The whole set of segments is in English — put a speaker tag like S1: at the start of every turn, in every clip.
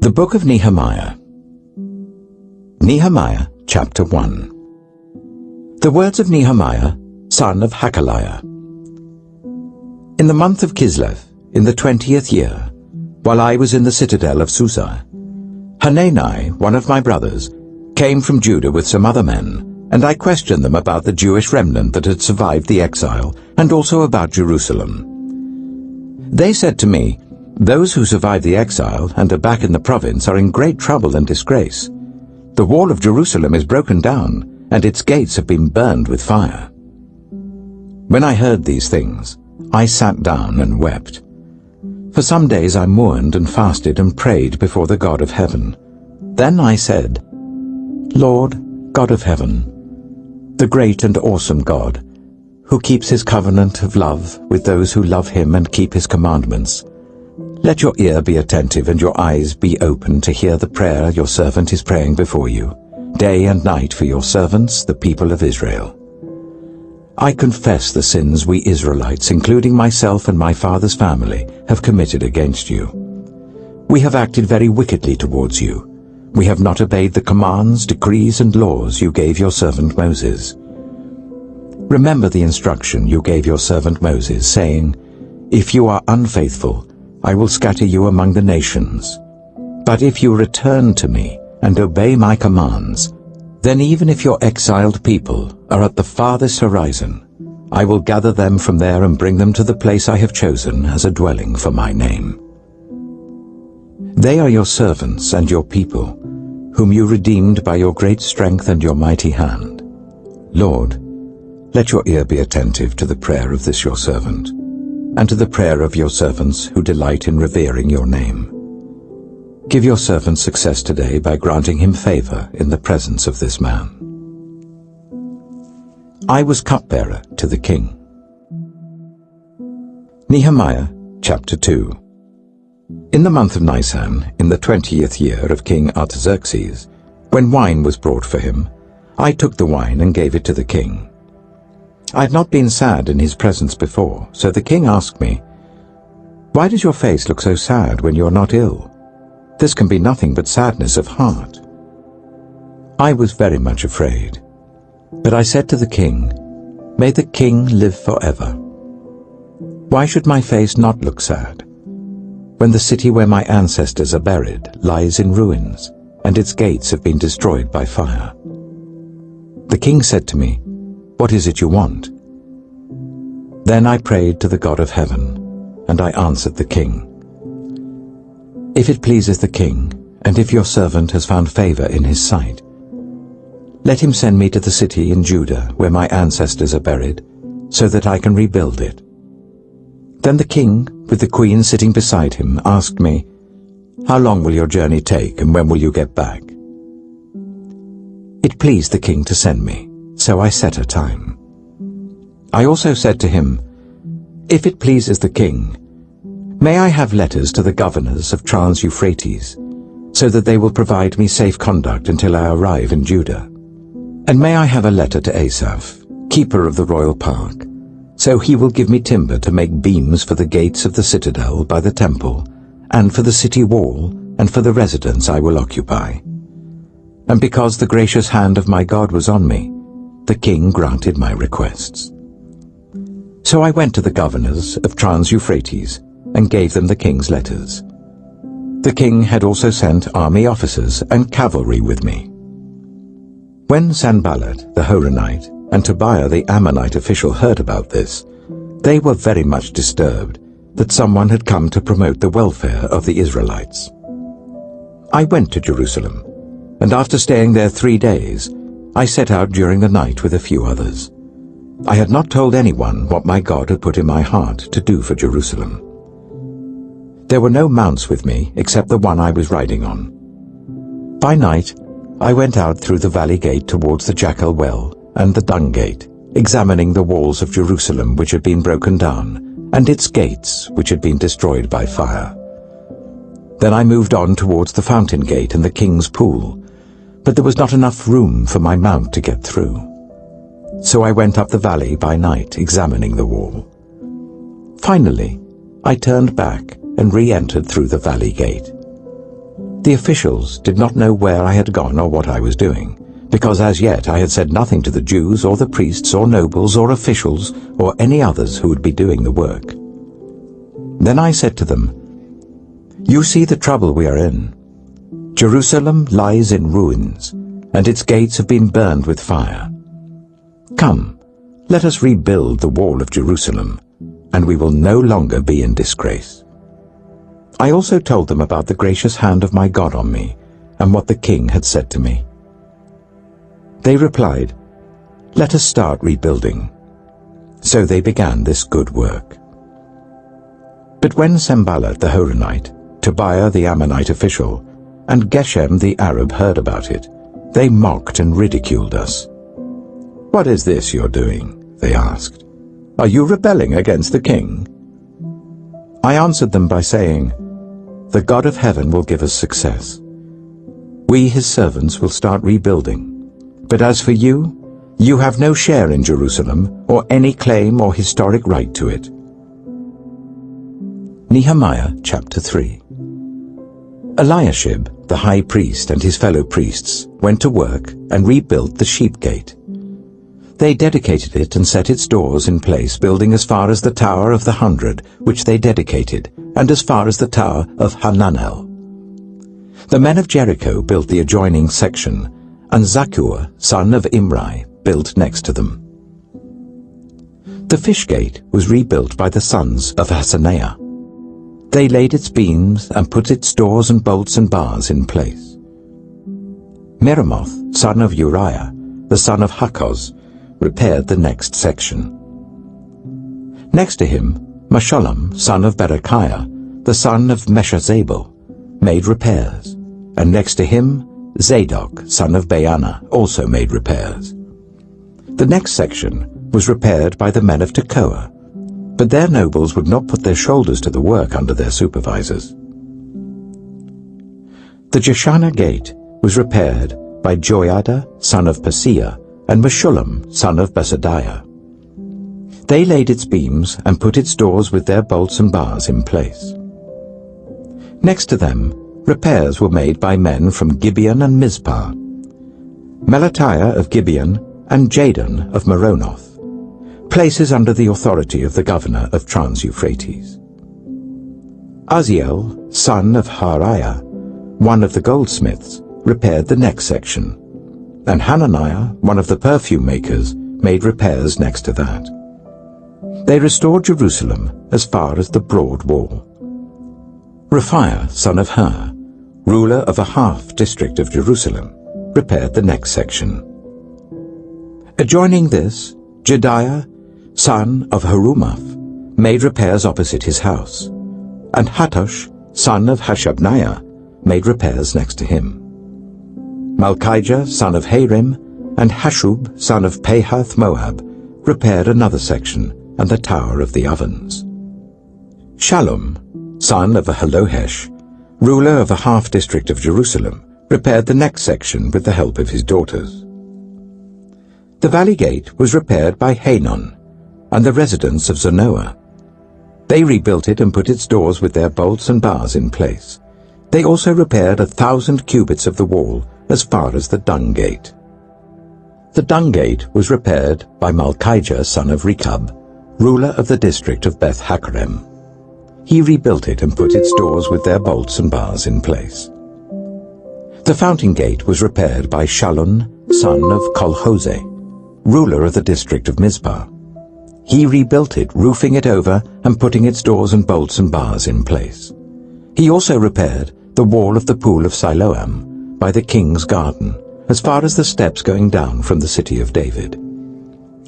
S1: The Book of Nehemiah. Nehemiah, chapter 1. The words of Nehemiah, son of Hakaliah. In the month of Kislev, in the 20th year, while I was in the citadel of Suchet, Hanani, one of my brothers, came from Judah with some other men, and I questioned them about the Jewish remnant that had survived the exile, and also about Jerusalem. They said to me, "Those who survived the exile and are back in the province are in great trouble and disgrace. The wall of Jerusalem is broken down, and its gates have been burned with fire." When I heard these things, I sat down and wept. For some days I mourned and fasted and prayed before the God of heaven. Then I said, "Lord, God of heaven, the great and awesome God, who keeps his covenant of love with those who love him and keep his commandments, let your ear be attentive and your eyes be open to hear the prayer your servant is praying before you, day and night for your servants, the people of Israel. I confess the sins we Israelites, including myself and my father's family, have committed against you. We have acted very wickedly towards you. We have not obeyed the commands, decrees, and laws you gave your servant Moses. Remember the instruction you gave your servant Moses, saying, 'If you are unfaithful, I will scatter you among the nations. But if you return to me and obey my commands, then even if your exiled people are at the farthest horizon, I will gather them from there and bring them to the place I have chosen as a dwelling for my name. They are your servants and your people, whom you redeemed by your great strength and your mighty hand. Lord, let your ear be attentive to the prayer of this your servant, and to the prayer of your servants who delight in revering your name. Give your servant success today by granting him favor in the presence of this man." I was cupbearer to the king. Nehemiah, chapter 2. In the month of Nisan, in the 20th year of King Artaxerxes, when wine was brought for him, I took the wine and gave it to the king. I had not been sad in his presence before, so the king asked me, "Why does your face look so sad when you are not ill? This can be nothing but sadness of heart." I was very much afraid, but I said to the king, "May the king live forever. Why should my face not look sad, when the city where my ancestors are buried lies in ruins, and its gates have been destroyed by fire?" The king said to me, "What is it you want?" Then I prayed to the God of heaven, and I answered the king, "If it pleases the king, and if your servant has found favor in his sight, let him send me to the city in Judah where my ancestors are buried, so that I can rebuild it." Then the king, with the queen sitting beside him, asked me, "How long will your journey take, and when will you get back?" It pleased the king to send me, so I set a time. I also said to him, "If it pleases the king, may I have letters to the governors of Trans-Euphrates, so that they will provide me safe conduct until I arrive in Judah? And may I have a letter to Asaph, keeper of the royal park, so he will give me timber to make beams for the gates of the citadel by the temple, and for the city wall, and for the residence I will occupy." And because the gracious hand of my God was on me, the king granted my requests. So I went to the governors of Trans-Euphrates and gave them the king's letters. The king had also sent army officers and cavalry with me. When Sanballat the Horonite and Tobiah the Ammonite official heard about this, they were very much disturbed that someone had come to promote the welfare of the Israelites. I went to Jerusalem, and after staying there 3 days, I set out during the night with a few others. I had not told anyone what my God had put in my heart to do for Jerusalem. There were no mounts with me except the one I was riding on. By night, I went out through the valley gate towards the Jackal Well and the Dung Gate, examining the walls of Jerusalem which had been broken down, and its gates which had been destroyed by fire. Then I moved on towards the Fountain Gate and the King's Pool, but there was not enough room for my mount to get through. So I went up the valley by night, examining the wall. Finally, I turned back and re-entered through the valley gate. The officials did not know where I had gone or what I was doing, because as yet I had said nothing to the Jews or the priests or nobles or officials or any others who would be doing the work. Then I said to them, "You see the trouble we are in. Jerusalem lies in ruins, and its gates have been burned with fire. Come, let us rebuild the wall of Jerusalem, and we will no longer be in disgrace." I also told them about the gracious hand of my God on me, and what the king had said to me. They replied, "Let us start rebuilding." So they began this good work. But when Sanballat the Horonite, Tobiah the Ammonite official, and Geshem the Arab heard about it, they mocked and ridiculed us. "What is this you're doing?" they asked. "Are you rebelling against the king?" I answered them by saying, "The God of heaven will give us success. We, his servants, will start rebuilding. But as for you, you have no share in Jerusalem or any claim or historic right to it." Nehemiah chapter 3. Eliashib, the high priest, and his fellow priests went to work and rebuilt the sheep gate. They dedicated it and set its doors in place, building as far as the Tower of the 100, which they dedicated, and as far as the Tower of Hananel. The men of Jericho built the adjoining section, and Zakkur, son of Imri, built next to them. The fish gate was rebuilt by the sons of Hassenaah. They laid its beams and put its doors and bolts and bars in place. Meremoth, son of Uriah, the son of Hakkoz, repaired the next section. Next to him, Meshullam, son of Berechiah, the son of Meshezabel, made repairs, and next to him, Zadok, son of Baana, also made repairs. The next section was repaired by the men of Tekoa, but their nobles would not put their shoulders to the work under their supervisors. The Jeshanah gate was repaired by Joiada, son of Paseah, and Meshullam, son of Besadiah. They laid its beams and put its doors with their bolts and bars in place. Next to them, repairs were made by men from Gibeon and Mizpah, Melatiah of Gibeon and Jadon of Meronoth, places under the authority of the governor of Trans-Euphrates. Uzziel, son of Hariah, one of the goldsmiths, repaired the next section, and Hananiah, one of the perfume makers, made repairs next to that. They restored Jerusalem as far as the broad wall. Raphiah, son of Hur, ruler of a half-district of Jerusalem, repaired the next section. Adjoining this, Jediah, son of Harumaph, made repairs opposite his house, and Hattush, son of Hashabniah, made repairs next to him. Malchijah, son of Harim, and Hashub, son of Pahath-Moab, repaired another section and the Tower of the Ovens. Shallum, son of Halohesh, ruler of a half-district of Jerusalem, repaired the next section with the help of his daughters. The valley gate was repaired by Hanon and the residents of Zanoah. They rebuilt it and put its doors with their bolts and bars in place. They also repaired 1,000 cubits of the wall as far as the dung gate. The dung gate was repaired by Malchijah, son of Rechab, ruler of the district of Beth-Hakerem. He rebuilt it and put its doors with their bolts and bars in place. The fountain gate was repaired by Shallun, son of Kolhose, ruler of the district of Mizpah. He rebuilt it, roofing it over and putting its doors and bolts and bars in place. He also repaired the wall of the pool of Siloam by the king's garden, as far as the steps going down from the city of David.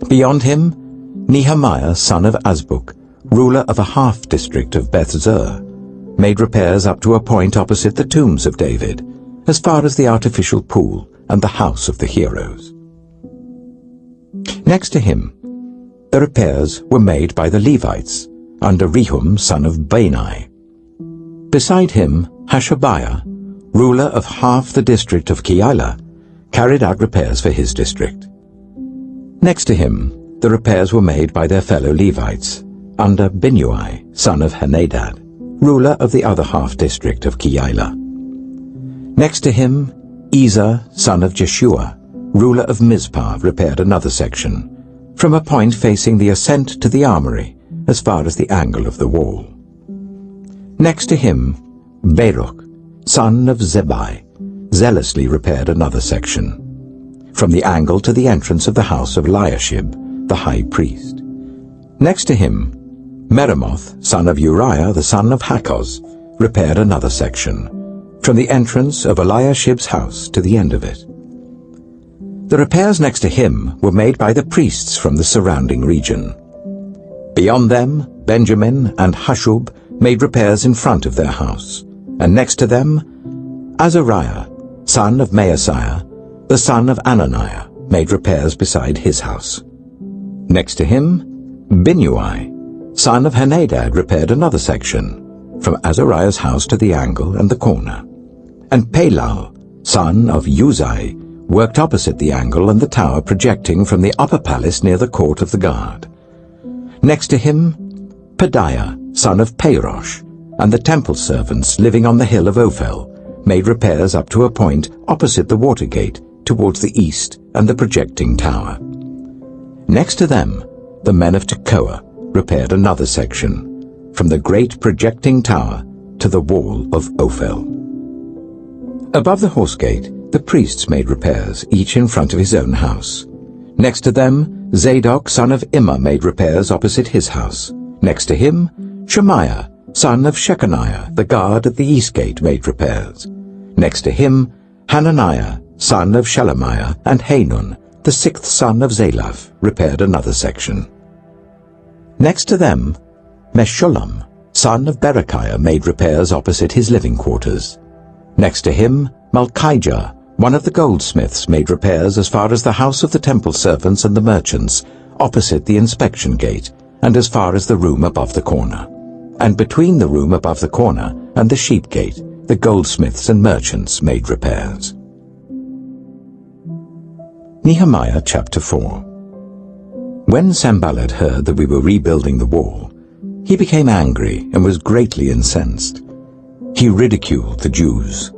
S1: Beyond him, Nehemiah, son of Azbuk, ruler of a half-district of Beth-Zur, made repairs up to a point opposite the tombs of David, as far as the artificial pool and the house of the heroes. Next to him, the repairs were made by the Levites, under Rehum, son of Bani. Beside him, Hashabiah, ruler of half the district of Keilah, carried out repairs for his district. Next to him, the repairs were made by their fellow Levites, under Binnui, son of Henadad, ruler of the other half-district of Keilah. Next to him, Ezer, son of Jeshua, ruler of Mizpah, repaired another section, from a point facing the ascent to the armory, as far as the angle of the wall. Next to him, Baruch, son of Zebai, zealously repaired another section, from the angle to the entrance of the house of Eliashib, the high priest. Next to him, Meremoth, son of Uriah, the son of Hakkoz, repaired another section, from the entrance of Eliashib's house to the end of it. The repairs next to him were made by the priests from the surrounding region. Beyond them, Benjamin and Hashub made repairs in front of their house, and next to them, Azariah, son of Maaseiah, the son of Ananiah, made repairs beside his house. Next to him, Binnui, son of Henadad, repaired another section, from Azariah's house to the angle and the corner. And Palal, son of Uzai, worked opposite the angle and the tower projecting from the upper palace near the court of the guard. Next to him, Pedaiah, son of Parosh, and the temple servants living on the hill of Ophel, made repairs up to a point opposite the water gate towards the east and the projecting tower. Next to them, the men of Tekoa repaired another section, from the great projecting tower to the wall of Ophel. Above the horse gate, the priests made repairs, each in front of his own house. Next to them, Zadok, son of Immer, made repairs opposite his house. Next to him, Shemaiah, son of Shechaniah, the guard at the east gate, made repairs. Next to him, Hananiah, son of Shelemiah, and Hanun, the sixth son of Zalaph, repaired another section. Next to them, Meshullam, son of Berechiah, made repairs opposite his living quarters. Next to him, Malchijah, one of the goldsmiths, made repairs as far as the house of the temple servants and the merchants, opposite the inspection gate, and as far as the room above the corner. And between the room above the corner and the sheep gate, the goldsmiths and merchants made repairs. Nehemiah chapter 4. When Sanballat heard that we were rebuilding the wall, he became angry and was greatly incensed. He ridiculed the Jews,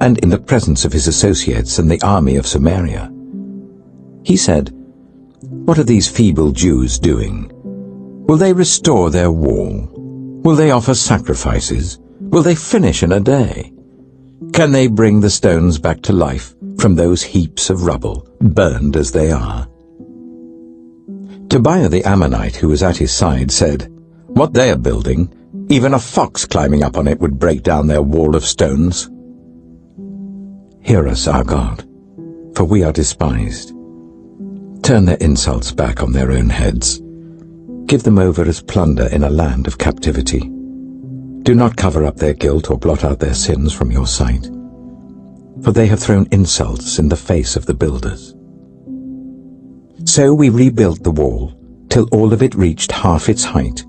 S1: and in the presence of his associates and the army of Samaria. He said, "What are these feeble Jews doing? Will they restore their wall? Will they offer sacrifices? Will they finish in a day? Can they bring the stones back to life from those heaps of rubble, burned as they are?" Tobiah the Ammonite, who was at his side, said, "What they are building, even a fox climbing up on it would break down their wall of stones." Hear us, our God, for we are despised. Turn their insults back on their own heads. Give them over as plunder in a land of captivity. Do not cover up their guilt or blot out their sins from your sight, for they have thrown insults in the face of the builders. So we rebuilt the wall, till all of it reached half its height,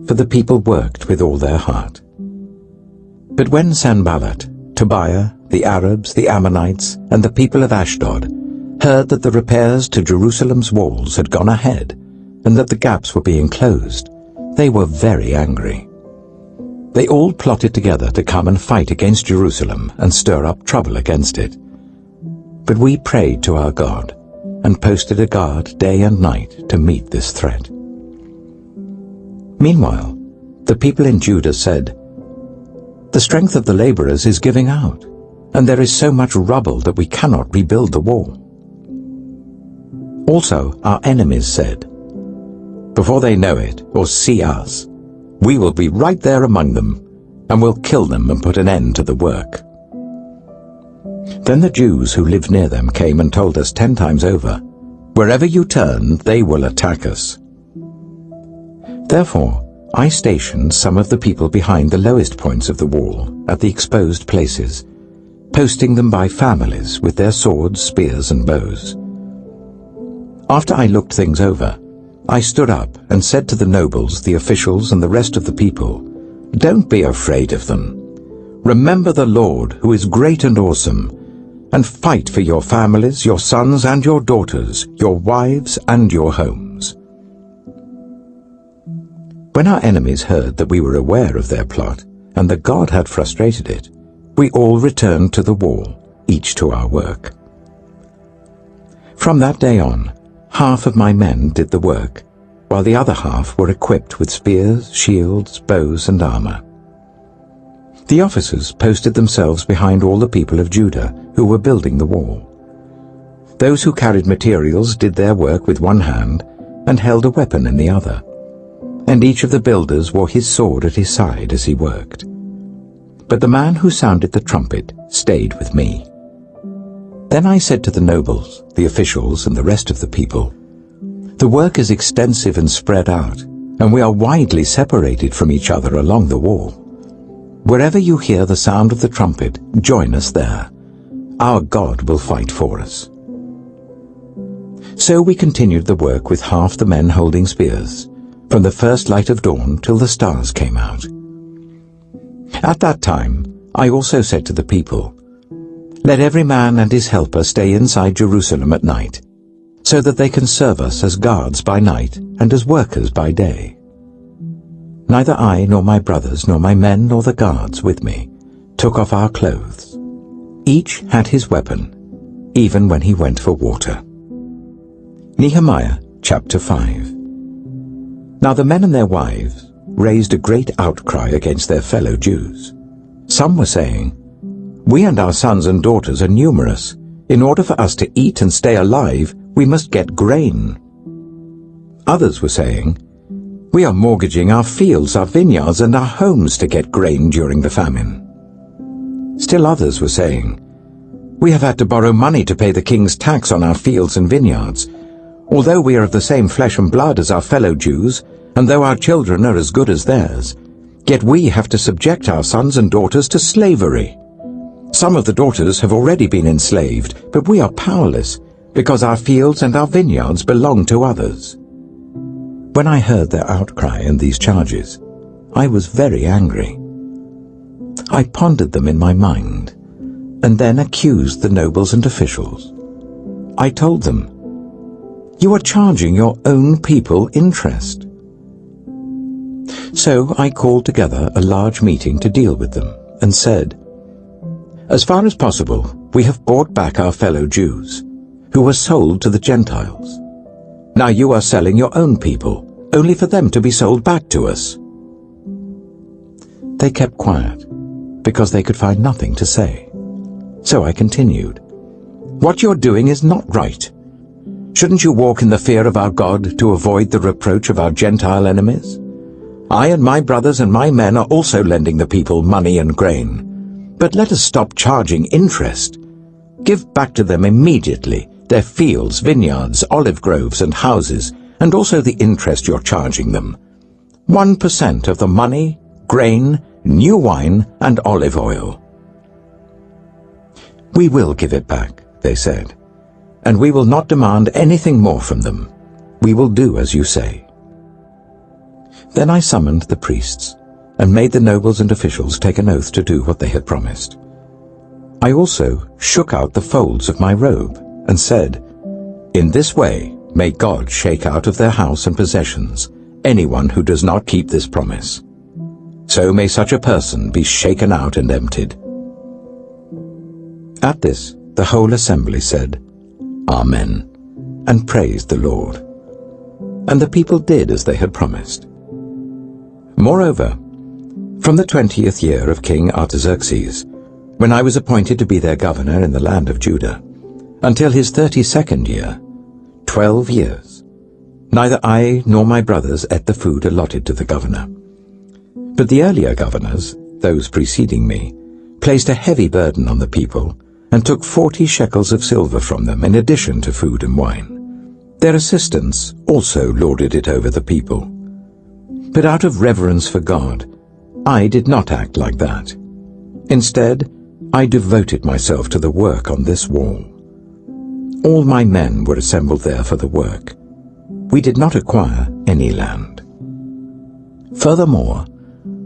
S1: for the people worked with all their heart. But when Sanballat, Tobiah, the Arabs, the Ammonites, and the people of Ashdod heard that the repairs to Jerusalem's walls had gone ahead, and that the gaps were being closed, they were very angry. They all plotted together to come and fight against Jerusalem and stir up trouble against it. But we prayed to our God, and posted a guard day and night to meet this threat. Meanwhile, the people in Judah said, "The strength of the laborers is giving out, and there is so much rubble that we cannot rebuild the wall." Also our enemies said, "Before they know it or see us, we will be right there among them, and will kill them and put an end to the work." Then the Jews who lived near them came and told us 10 times over, "Wherever you turn, they will attack us." Therefore I stationed some of the people behind the lowest points of the wall, at the exposed places, posting them by families with their swords, spears, and bows. After I looked things over, I stood up and said to the nobles, the officials, and the rest of the people, "Don't be afraid of them. Remember the Lord, who is great and awesome, and fight for your families, your sons and your daughters, your wives and your homes." When our enemies heard that we were aware of their plot, and that God had frustrated it, we all returned to the wall, each to our work. From that day on, half of my men did the work, while the other half were equipped with spears, shields, bows, and armor. The officers posted themselves behind all the people of Judah who were building the wall. Those who carried materials did their work with one hand and held a weapon in the other, and each of the builders wore his sword at his side as he worked. But the man who sounded the trumpet stayed with me. Then I said to the nobles, the officials, and the rest of the people, "The work is extensive and spread out, and we are widely separated from each other along the wall. Wherever you hear the sound of the trumpet, join us there. Our God will fight for us." So we continued the work with half the men holding spears, from the first light of dawn till the stars came out. At that time, I also said to the people, "Let every man and his helper stay inside Jerusalem at night, so that they can serve us as guards by night and as workers by day." Neither I nor my brothers nor my men nor the guards with me took off our clothes. Each had his weapon, even when he went for water. Nehemiah chapter 5. Now the men and their wives raised a great outcry against their fellow Jews. Some were saying, "We and our sons and daughters are numerous. In order for us to eat and stay alive, we must get grain." Others were saying, "We are mortgaging our fields, our vineyards, and our homes to get grain during the famine." Still others were saying, "We have had to borrow money to pay the king's tax on our fields and vineyards. Although we are of the same flesh and blood as our fellow Jews, and though our children are as good as theirs, yet we have to subject our sons and daughters to slavery. Some of the daughters have already been enslaved, but we are powerless, because our fields and our vineyards belong to others." When I heard their outcry and these charges, I was very angry. I pondered them in my mind, and then accused the nobles and officials. I told them, "You are charging your own people interest." So I called together a large meeting to deal with them, and said, "As far as possible, we have bought back our fellow Jews, who were sold to the Gentiles. Now you are selling your own people, only for them to be sold back to us." They kept quiet, because they could find nothing to say. So I continued, "What you're doing is not right. Shouldn't you walk in the fear of our God to avoid the reproach of our Gentile enemies? I and my brothers and my men are also lending the people money and grain. But let us stop charging interest. Give back to them immediately their fields, vineyards, olive groves, and houses, and also the interest you're charging them. 1% of the money, grain, new wine, and olive oil." "We will give it back," they said, "and we will not demand anything more from them. We will do as you say." Then I summoned the priests, and made the nobles and officials take an oath to do what they had promised. I also shook out the folds of my robe, and said, "In this way may God shake out of their house and possessions anyone who does not keep this promise. So may such a person be shaken out and emptied." At this, the whole assembly said, "Amen," and praised the Lord. And the people did as they had promised. Moreover, from the 20th year of King Artaxerxes, when I was appointed to be their governor in the land of Judah, until his 32nd year, 12 years, neither I nor my brothers ate the food allotted to the governor. But the earlier governors, those preceding me, placed a heavy burden on the people, and took 40 shekels of silver from them in addition to food and wine. Their assistants also lorded it over the people. But out of reverence for God, I did not act like that. Instead, I devoted myself to the work on this wall. All my men were assembled there for the work. We did not acquire any land. Furthermore,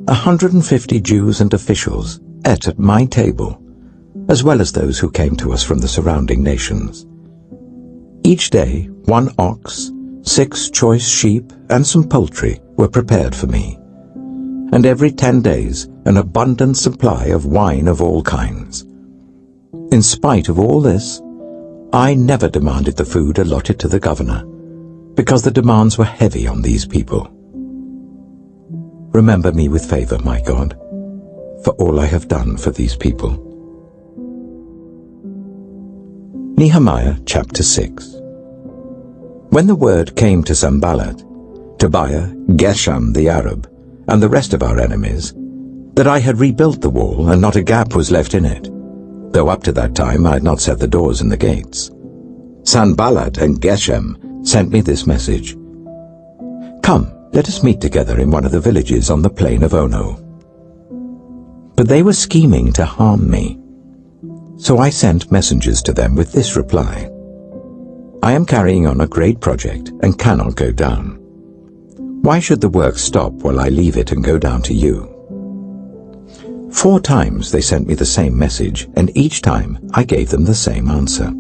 S1: 150 Jews and officials ate at my table, as well as those who came to us from the surrounding nations. Each day, 1 ox, 6 choice sheep, and some poultry were prepared for me. And every 10 days, an abundant supply of wine of all kinds. In spite of all this, I never demanded the food allotted to the governor, because the demands were heavy on these people. Remember me with favor, my God, for all I have done for these people. Nehemiah chapter 6. When the word came to Sanballat, Tobiah, Geshem the Arab, and the rest of our enemies, that I had rebuilt the wall and not a gap was left in it, though up to that time I had not set the doors and the gates, Sanballat and Geshem sent me this message: "Come, let us meet together in one of the villages on the plain of Ono." But they were scheming to harm me. So I sent messengers to them with this reply: "I am carrying on a great project and cannot go down. Why should the work stop while I leave it and go down to you?" 4 times they sent me the same message, and each time I gave them the same answer.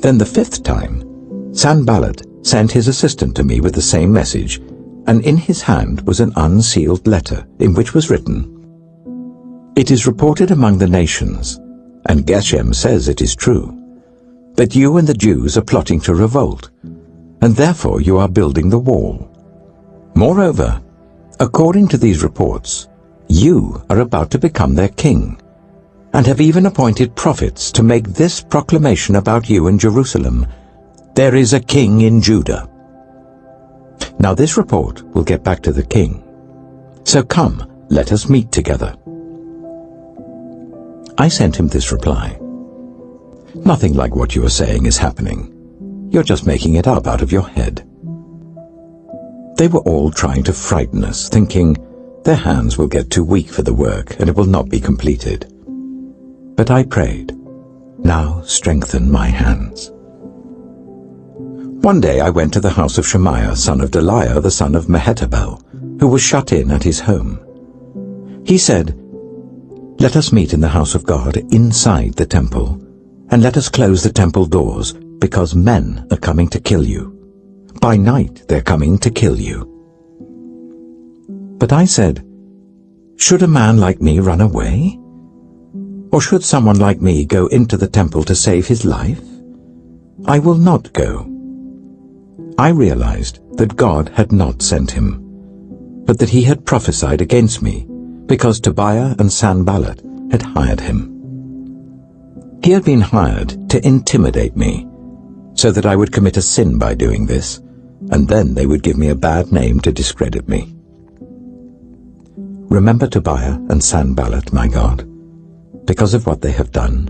S1: Then the 5th time, Sanballat sent his assistant to me with the same message, and in his hand was an unsealed letter in which was written, "It is reported among the nations, and Geshem says it is true, that you and the Jews are plotting to revolt, and therefore you are building the wall. Moreover, according to these reports, you are about to become their king, and have even appointed prophets to make this proclamation about you in Jerusalem: there is a king in Judah. Now this report will get back to the king. So come, let us meet together." I sent him this reply: "Nothing like what you are saying is happening. You're just making it up out of your head." They were all trying to frighten us, thinking their hands will get too weak for the work and it will not be completed. But I prayed, "Now strengthen my hands." One day I went to the house of Shemaiah, son of Delaiah, the son of Mehetabel, who was shut in at his home. He said, "Let us meet in the house of God inside the temple, and let us close the temple doors, because men are coming to kill you. By night they're coming to kill you." But I said, "Should a man like me run away? Or should someone like me go into the temple to save his life? I will not go." I realized that God had not sent him, but that he had prophesied against me, because Tobiah and Sanballat had hired him. He had been hired to intimidate me, so that I would commit a sin by doing this, and then they would give me a bad name to discredit me. Remember Tobiah and Sanballat, my God, because of what they have done.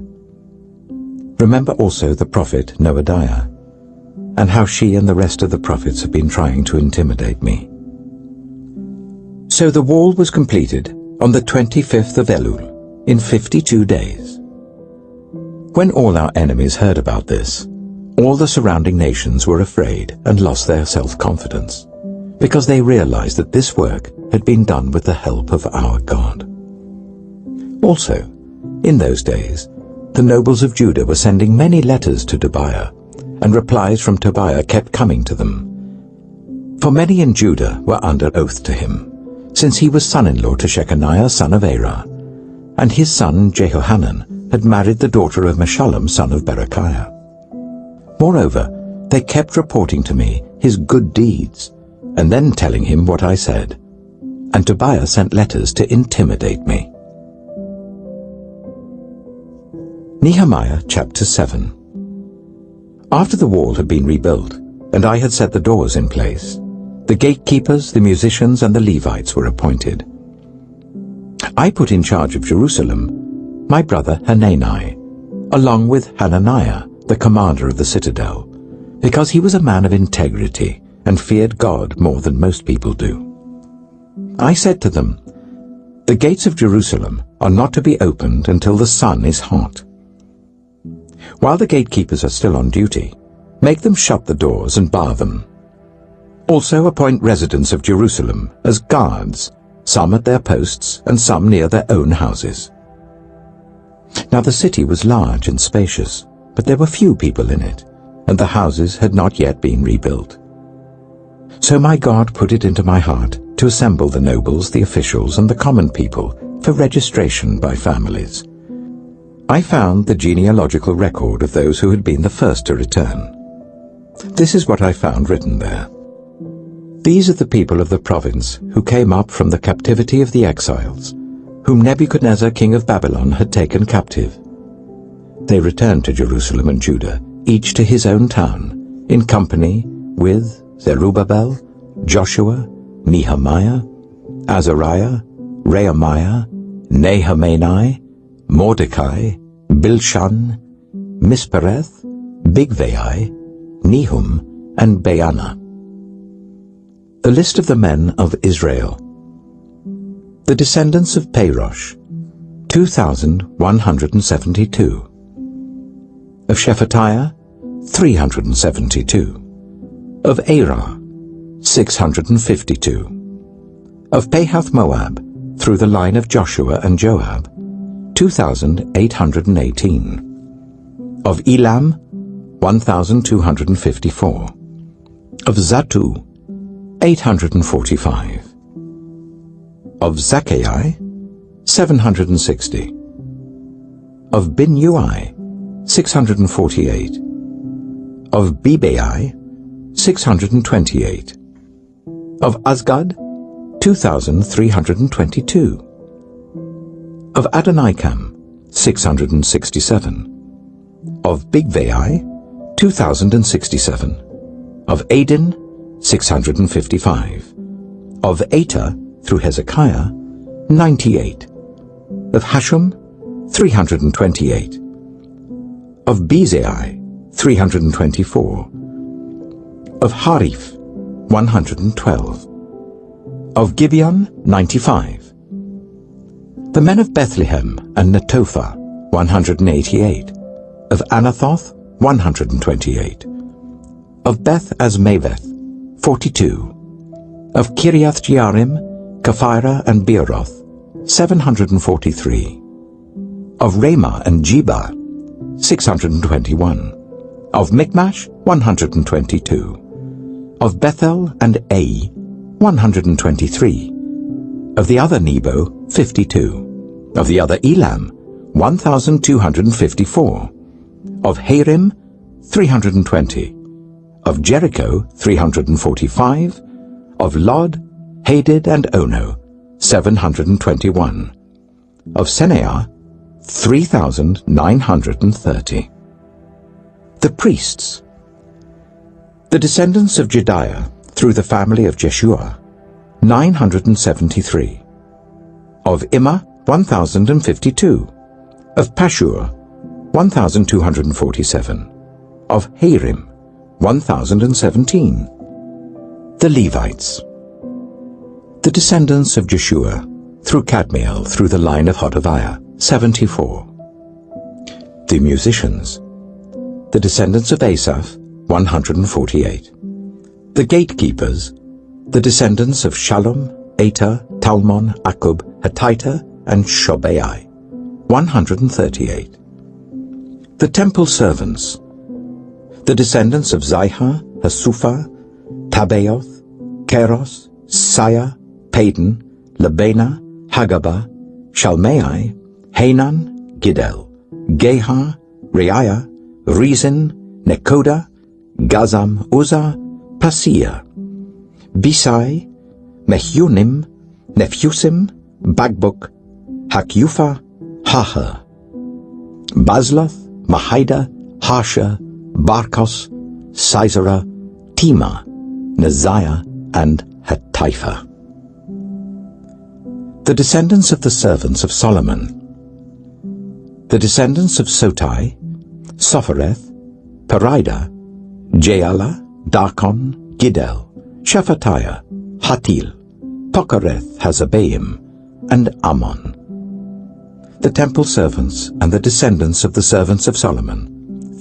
S1: Remember also the prophet Noadiah, and how she and the rest of the prophets have been trying to intimidate me. So the wall was completed on the 25th of Elul, in 52 days. When all our enemies heard about this, all the surrounding nations were afraid and lost their self-confidence, because they realized that this work had been done with the help of our God. Also, in those days, the nobles of Judah were sending many letters to Tobiah, and replies from Tobiah kept coming to them. For many in Judah were under oath to him, since he was son-in-law to Shechaniah son of Arah, and his son Jehohanan had married the daughter of Meshullam son of Berechiah. Moreover, they kept reporting to me his good deeds, and then telling him what I said. And Tobiah sent letters to intimidate me. Nehemiah chapter 7. After the wall had been rebuilt, and I had set the doors in place, the gatekeepers, the musicians, and the Levites were appointed. I put in charge of Jerusalem my brother Hanani, along with Hananiah, the commander of the citadel, because he was a man of integrity and feared God more than most people do. I said to them, "The gates of Jerusalem are not to be opened until the sun is hot. While the gatekeepers are still on duty, make them shut the doors and bar them. Also appoint residents of Jerusalem as guards, some at their posts and some near their own houses." Now the city was large and spacious, but there were few people in it, and the houses had not yet been rebuilt. So my God put it into my heart to assemble the nobles, the officials, and the common people for registration by families. I found the genealogical record of those who had been the first to return. This is what I found written there. These are the people of the province who came up from the captivity of the exiles, whom Nebuchadnezzar, king of Babylon, had taken captive. They returned to Jerusalem and Judah, each to his own town, in company with Zerubbabel, Joshua, Nehemiah, Azariah, Rehemiah, Nahamani, Mordecai, Bilshan, Mispereth, Bigvai, Nehum, and Baana. The list of the men of Israel. The descendants of Parosh, 2,172. Of Shephatiah, 372. Of Arah, 652. Of Pahath Moab, through the line of Joshua and Joab, 2,818. Of Elam, 1,254. Of Zatu, 845. Of Zaccai, 760. Of Binnui, 648. Of Bebai, 628. Of Azgad, 2,322. Of Adonikam, 667. Of Bigvai, 2,067. Of Adin, 655. Of Ater, through Hezekiah, 98. Of Hashum, 328. Of Bezai, 324. Of Harif, 112. Of Gibeon, 95. The men of Bethlehem and Netophah, 188. Of Anathoth, 128. Of Beth Azmaveth, 42. Of Kiriath Jearim, Kephirah and Beeroth, 743. Of Ramah and Jeba, 621. Of Michmash, 122. Of Bethel and Ai, 123. Of the other Nebo, 52. Of the other Elam, 1,254. Of Harim, 320. Of Jericho, 345. Of Lod, Hadid, and Ono, 721. Of Seneah, 3,930. The priests. The descendants of Jediah, through the family of Jeshua, 973. Of Immer, 1,052. Of Pashur, 1,247. Of Harim, 1,017. The Levites. The descendants of Jeshua, through Kadmiel, through the line of Hodaviah, 74. The musicians. The descendants of Asaph, 148. The gatekeepers. The descendants of Shallum, Ater, Talmon, Akub, Hatita, and Shobai, 138. The temple servants. The descendants of Zihah, Hasupha, Tabaoth, Keros, Saya, Padan, Labana, Hagabah, Shalmai, Hanan, Gidel, Gehar, Reiah, Rezin, Nekoda, Gazam, Uzzah, Paseah, Bisai, Mehunim, Nephusim, Bagbuk, Hakyufa, Haher, Bazloth, Mahida, Harsha, Barkos, Sisera, Tema, Neziah, and Hatipha. The descendants of the servants of Solomon. The descendants of Sotai, Sophereth, Perida, Jaala, Darkon, Gidel, Shephatiah, Hatil, Pokereth Hazabaim, and Ammon. The temple servants and the descendants of the servants of Solomon,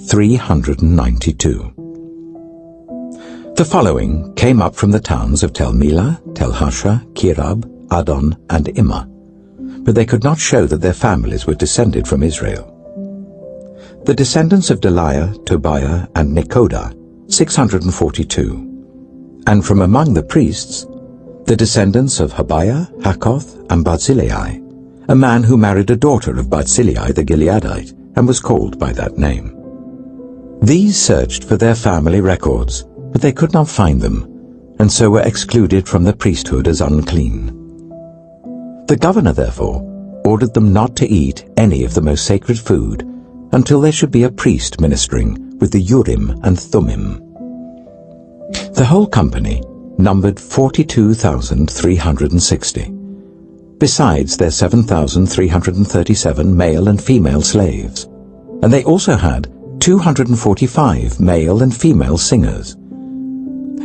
S1: 392. The following came up from the towns of Tel Melah, Tel Harsha, Kirab, Adon, and Immer, but they could not show that their families were descended from Israel. The descendants of Deliah, Tobiah, and Nekoda, 642. And from among the priests, the descendants of Habiah, Hakoth, and Barzillai, a man who married a daughter of Barzillai the Gileadite and was called by that name. These searched for their family records, but they could not find them, and so were excluded from the priesthood as unclean. The governor, therefore, ordered them not to eat any of the most sacred food until there should be a priest ministering with the Urim and Thummim. The whole company numbered 42,360, besides their 7,337 male and female slaves, and they also had 245 male and female singers.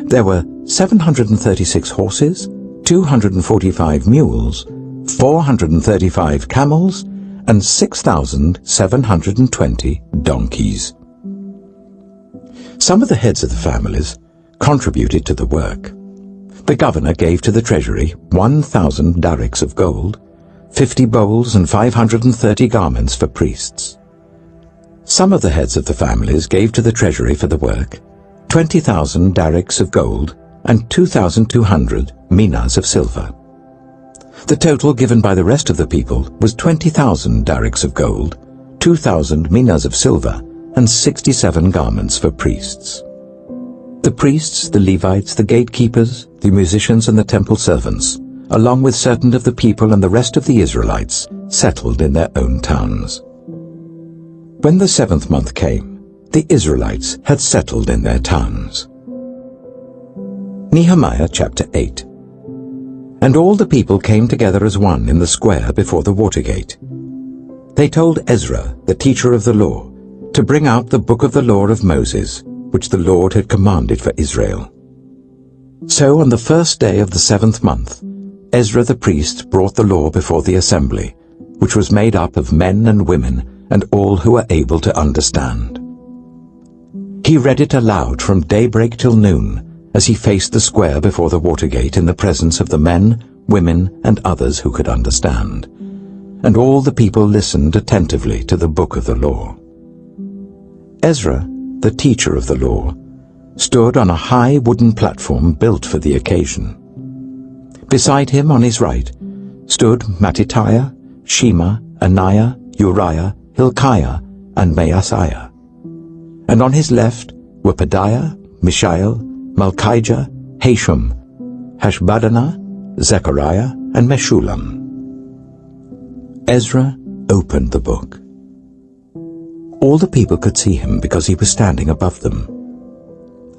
S1: There were 736 horses, 245 mules, 435 camels, and 6,720 donkeys. Some of the heads of the families contributed to the work. The governor gave to the treasury 1,000 darics of gold, 50 bowls and 530 garments for priests. Some of the heads of the families gave to the treasury for the work 20,000 darics of gold and 2,200 minas of silver. The total given by the rest of the people was 20,000 darics of gold, 2,000 minas of silver, and 67 garments for priests. The priests, the Levites, the gatekeepers, the musicians and the temple servants, along with certain of the people and the rest of the Israelites, settled in their own towns. When the 7th month came, the Israelites had settled in their towns. Nehemiah chapter 8. And all the people came together as one in the square before the water gate. They told Ezra, the teacher of the law, to bring out the book of the law of Moses, which the Lord had commanded for Israel. So on the first day of the 7th month, Ezra the priest brought the law before the assembly, which was made up of men and women and all who were able to understand. He read it aloud from daybreak till noon, as he faced the square before the water gate in the presence of the men, women, and others who could understand. And all the people listened attentively to the book of the law. Ezra, the teacher of the law, stood on a high wooden platform built for the occasion. Beside him on his right stood Mattithiah, Shema, Ananiah, Uriah, Hilkiah, and Maaseiah. And on his left were Pedaiah, Mishael, Malchijah, Hashum, Hashbaddanah, Zechariah, and Meshullam. Ezra opened the book. All the people could see him because he was standing above them.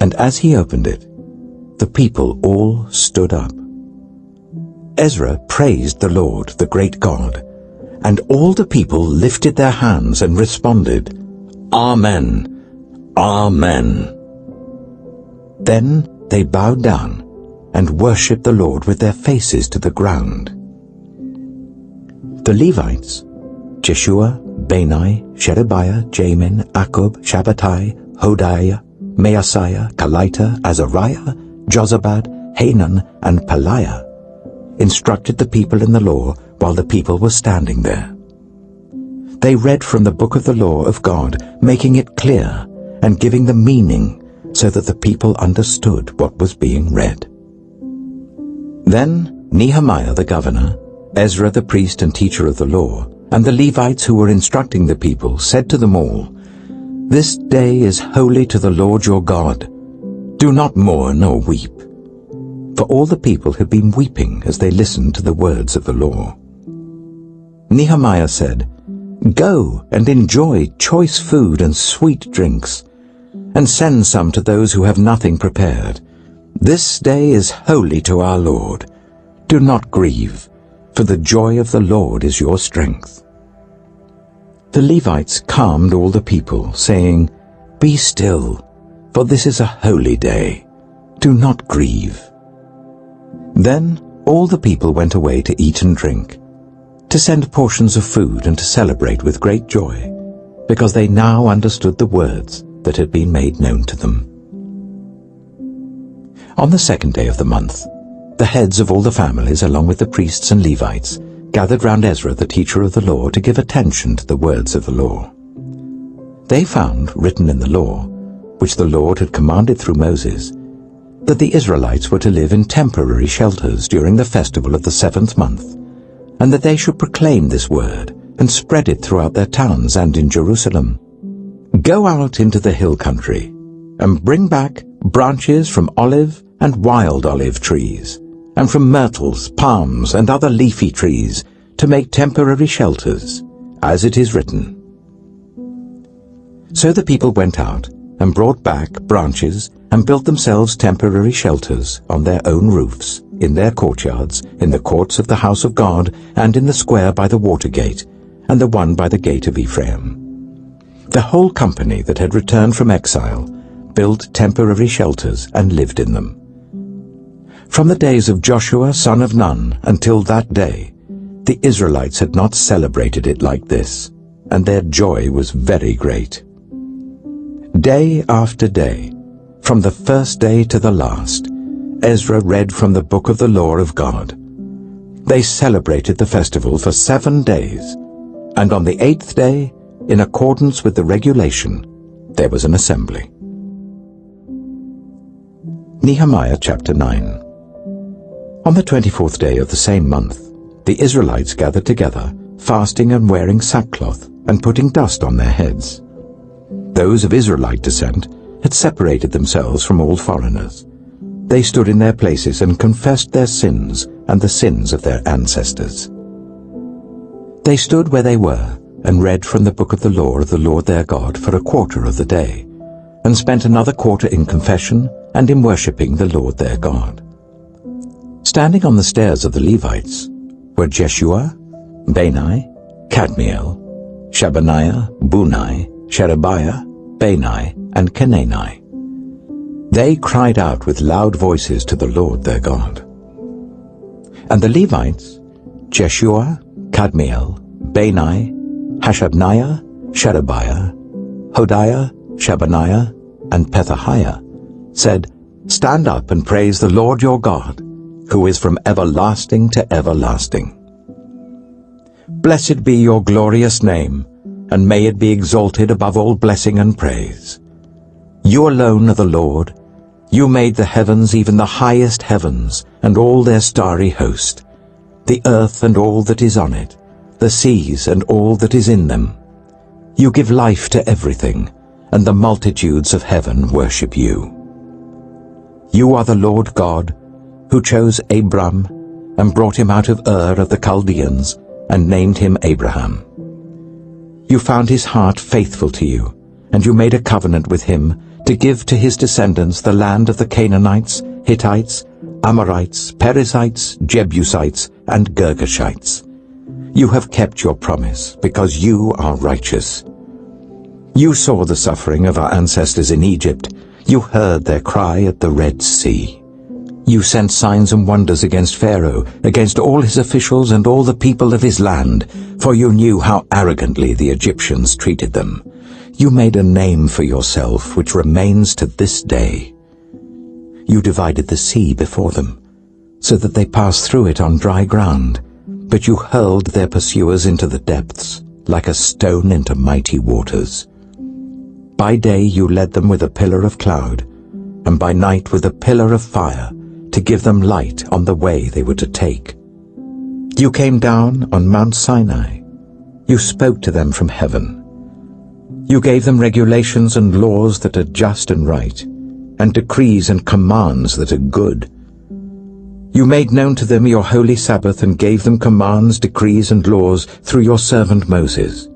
S1: And as he opened it, the people all stood up. Ezra praised the Lord, the great God, and all the people lifted their hands and responded, Amen, Amen. Then they bowed down and worshipped the Lord with their faces to the ground. The Levites, Jeshua, Bani, Sherebiah, Jamin, Akub, Shabbatai, Hodiah, Maaseiah, Kelita, Azariah, Jozabad, Hanan, and Pelaiah, instructed the people in the law while the people were standing there. They read from the book of the law of God, making it clear and giving the meaning so that the people understood what was being read. Then Nehemiah the governor, Ezra the priest and teacher of the law, and the Levites who were instructing the people said to them all, This day is holy to the Lord your God. Do not mourn or weep. For all the people had been weeping as they listened to the words of the law. Nehemiah said, Go and enjoy choice food and sweet drinks, and send some to those who have nothing prepared. This day is holy to our Lord. Do not grieve, for the joy of the Lord is your strength. The Levites calmed all the people, saying, Be still, for this is a holy day. Do not grieve. Then all the people went away to eat and drink, to send portions of food and to celebrate with great joy, because they now understood the words that had been made known to them. On the 2nd day of the month, the heads of all the families, along with the priests and Levites, gathered round Ezra, the teacher of the law, to give attention to the words of the law. They found written in the law, which the Lord had commanded through Moses, that the Israelites were to live in temporary shelters during the festival of the 7th month, and that they should proclaim this word and spread it throughout their towns and in Jerusalem. Go out into the hill country and bring back branches from olive and wild olive trees, and from myrtles, palms, and other leafy trees, to make temporary shelters, as it is written. So the people went out and brought back branches and built themselves temporary shelters on their own roofs, in their courtyards, in the courts of the house of God, and in the square by the water gate, and the one by the gate of Ephraim. The whole company that had returned from exile built temporary shelters and lived in them. From the days of Joshua son of Nun until that day, the Israelites had not celebrated it like this, and their joy was very great. Day after day, from the first day to the last, Ezra read from the book of the law of God. They celebrated the festival for 7 days, and on the 8th day, in accordance with the regulation, there was an assembly. Nehemiah chapter 9. On the 24th day of the same month, the Israelites gathered together, fasting and wearing sackcloth, and putting dust on their heads. Those of Israelite descent had separated themselves from all foreigners. They stood in their places and confessed their sins and the sins of their ancestors. They stood where they were and read from the book of the law of the Lord their God for a quarter of the day, and spent another quarter in confession and in worshipping the Lord their God. Standing on the stairs of the Levites were Jeshua, Bani, Kadmiel, Shebaniah, Bunai, Sherebiah, Bani, and Kenani. They cried out with loud voices to the Lord their God. And the Levites, Jeshua, Kadmiel, Bani, Hashabniah, Sherebiah, Hodiah, Shebaniah, and Pethahiah, said, Stand up and praise the Lord your God, who is from everlasting to everlasting. Blessed be your glorious name, and may it be exalted above all blessing and praise. You alone are the Lord. You made the heavens, even the highest heavens, and all their starry host, the earth and all that is on it, the seas and all that is in them. You give life to everything, and the multitudes of heaven worship you. You are the Lord God, who chose Abram and brought him out of Ur of the Chaldeans and named him Abraham. You found his heart faithful to you, and you made a covenant with him to give to his descendants the land of the Canaanites, Hittites, Amorites, Perizzites, Jebusites, and Girgashites. You have kept your promise, because you are righteous. You saw the suffering of our ancestors in Egypt. You heard their cry at the Red Sea. You sent signs and wonders against Pharaoh, against all his officials and all the people of his land, for you knew how arrogantly the Egyptians treated them. You made a name for yourself, which remains to this day. You divided the sea before them, so that they passed through it on dry ground, but you hurled their pursuers into the depths, like a stone into mighty waters. By day you led them with a pillar of cloud, and by night with a pillar of fire, to give them light on the way they were to take. You came down on Mount Sinai. You spoke to them from heaven. You gave them regulations and laws that are just and right, and decrees and commands that are good. You made known to them your holy Sabbath and gave them commands, decrees, and laws through your servant Moses.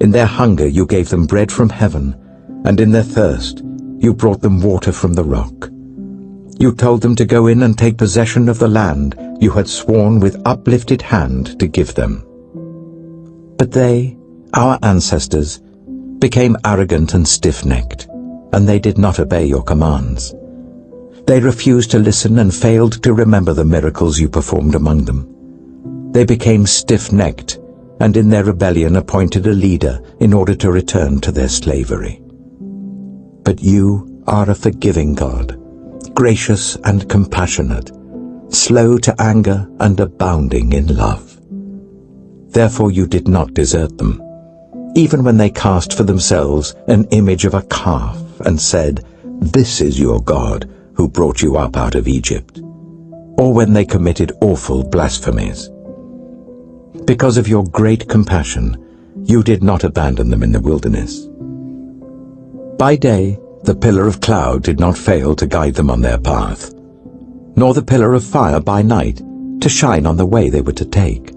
S1: In their hunger you gave them bread from heaven, and in their thirst you brought them water from the rock. You told them to go in and take possession of the land you had sworn with uplifted hand to give them. But they, our ancestors, became arrogant and stiff-necked, and they did not obey your commands. They refused to listen and failed to remember the miracles you performed among them. They became stiff-necked, and in their rebellion appointed a leader in order to return to their slavery. But you are a forgiving God, gracious and compassionate, slow to anger and abounding in love. Therefore you did not desert them, even when they cast for themselves an image of a calf and said, This is your God, who brought you up out of Egypt, or when they committed awful blasphemies. Because of your great compassion, you did not abandon them in the wilderness. By day, the pillar of cloud did not fail to guide them on their path, nor the pillar of fire by night to shine on the way they were to take.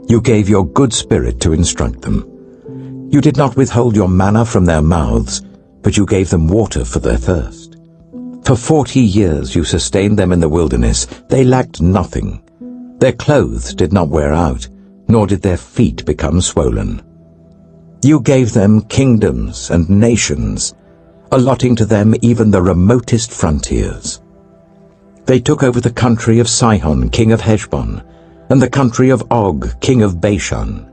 S1: You gave your good spirit to instruct them. You did not withhold your manna from their mouths, but you gave them water for their thirst. For 40 years you sustained them in the wilderness. They lacked nothing. Their clothes did not wear out, nor did their feet become swollen. You gave them kingdoms and nations, allotting to them even the remotest frontiers. They took over the country of Sihon, king of Heshbon, and the country of Og, king of Bashan.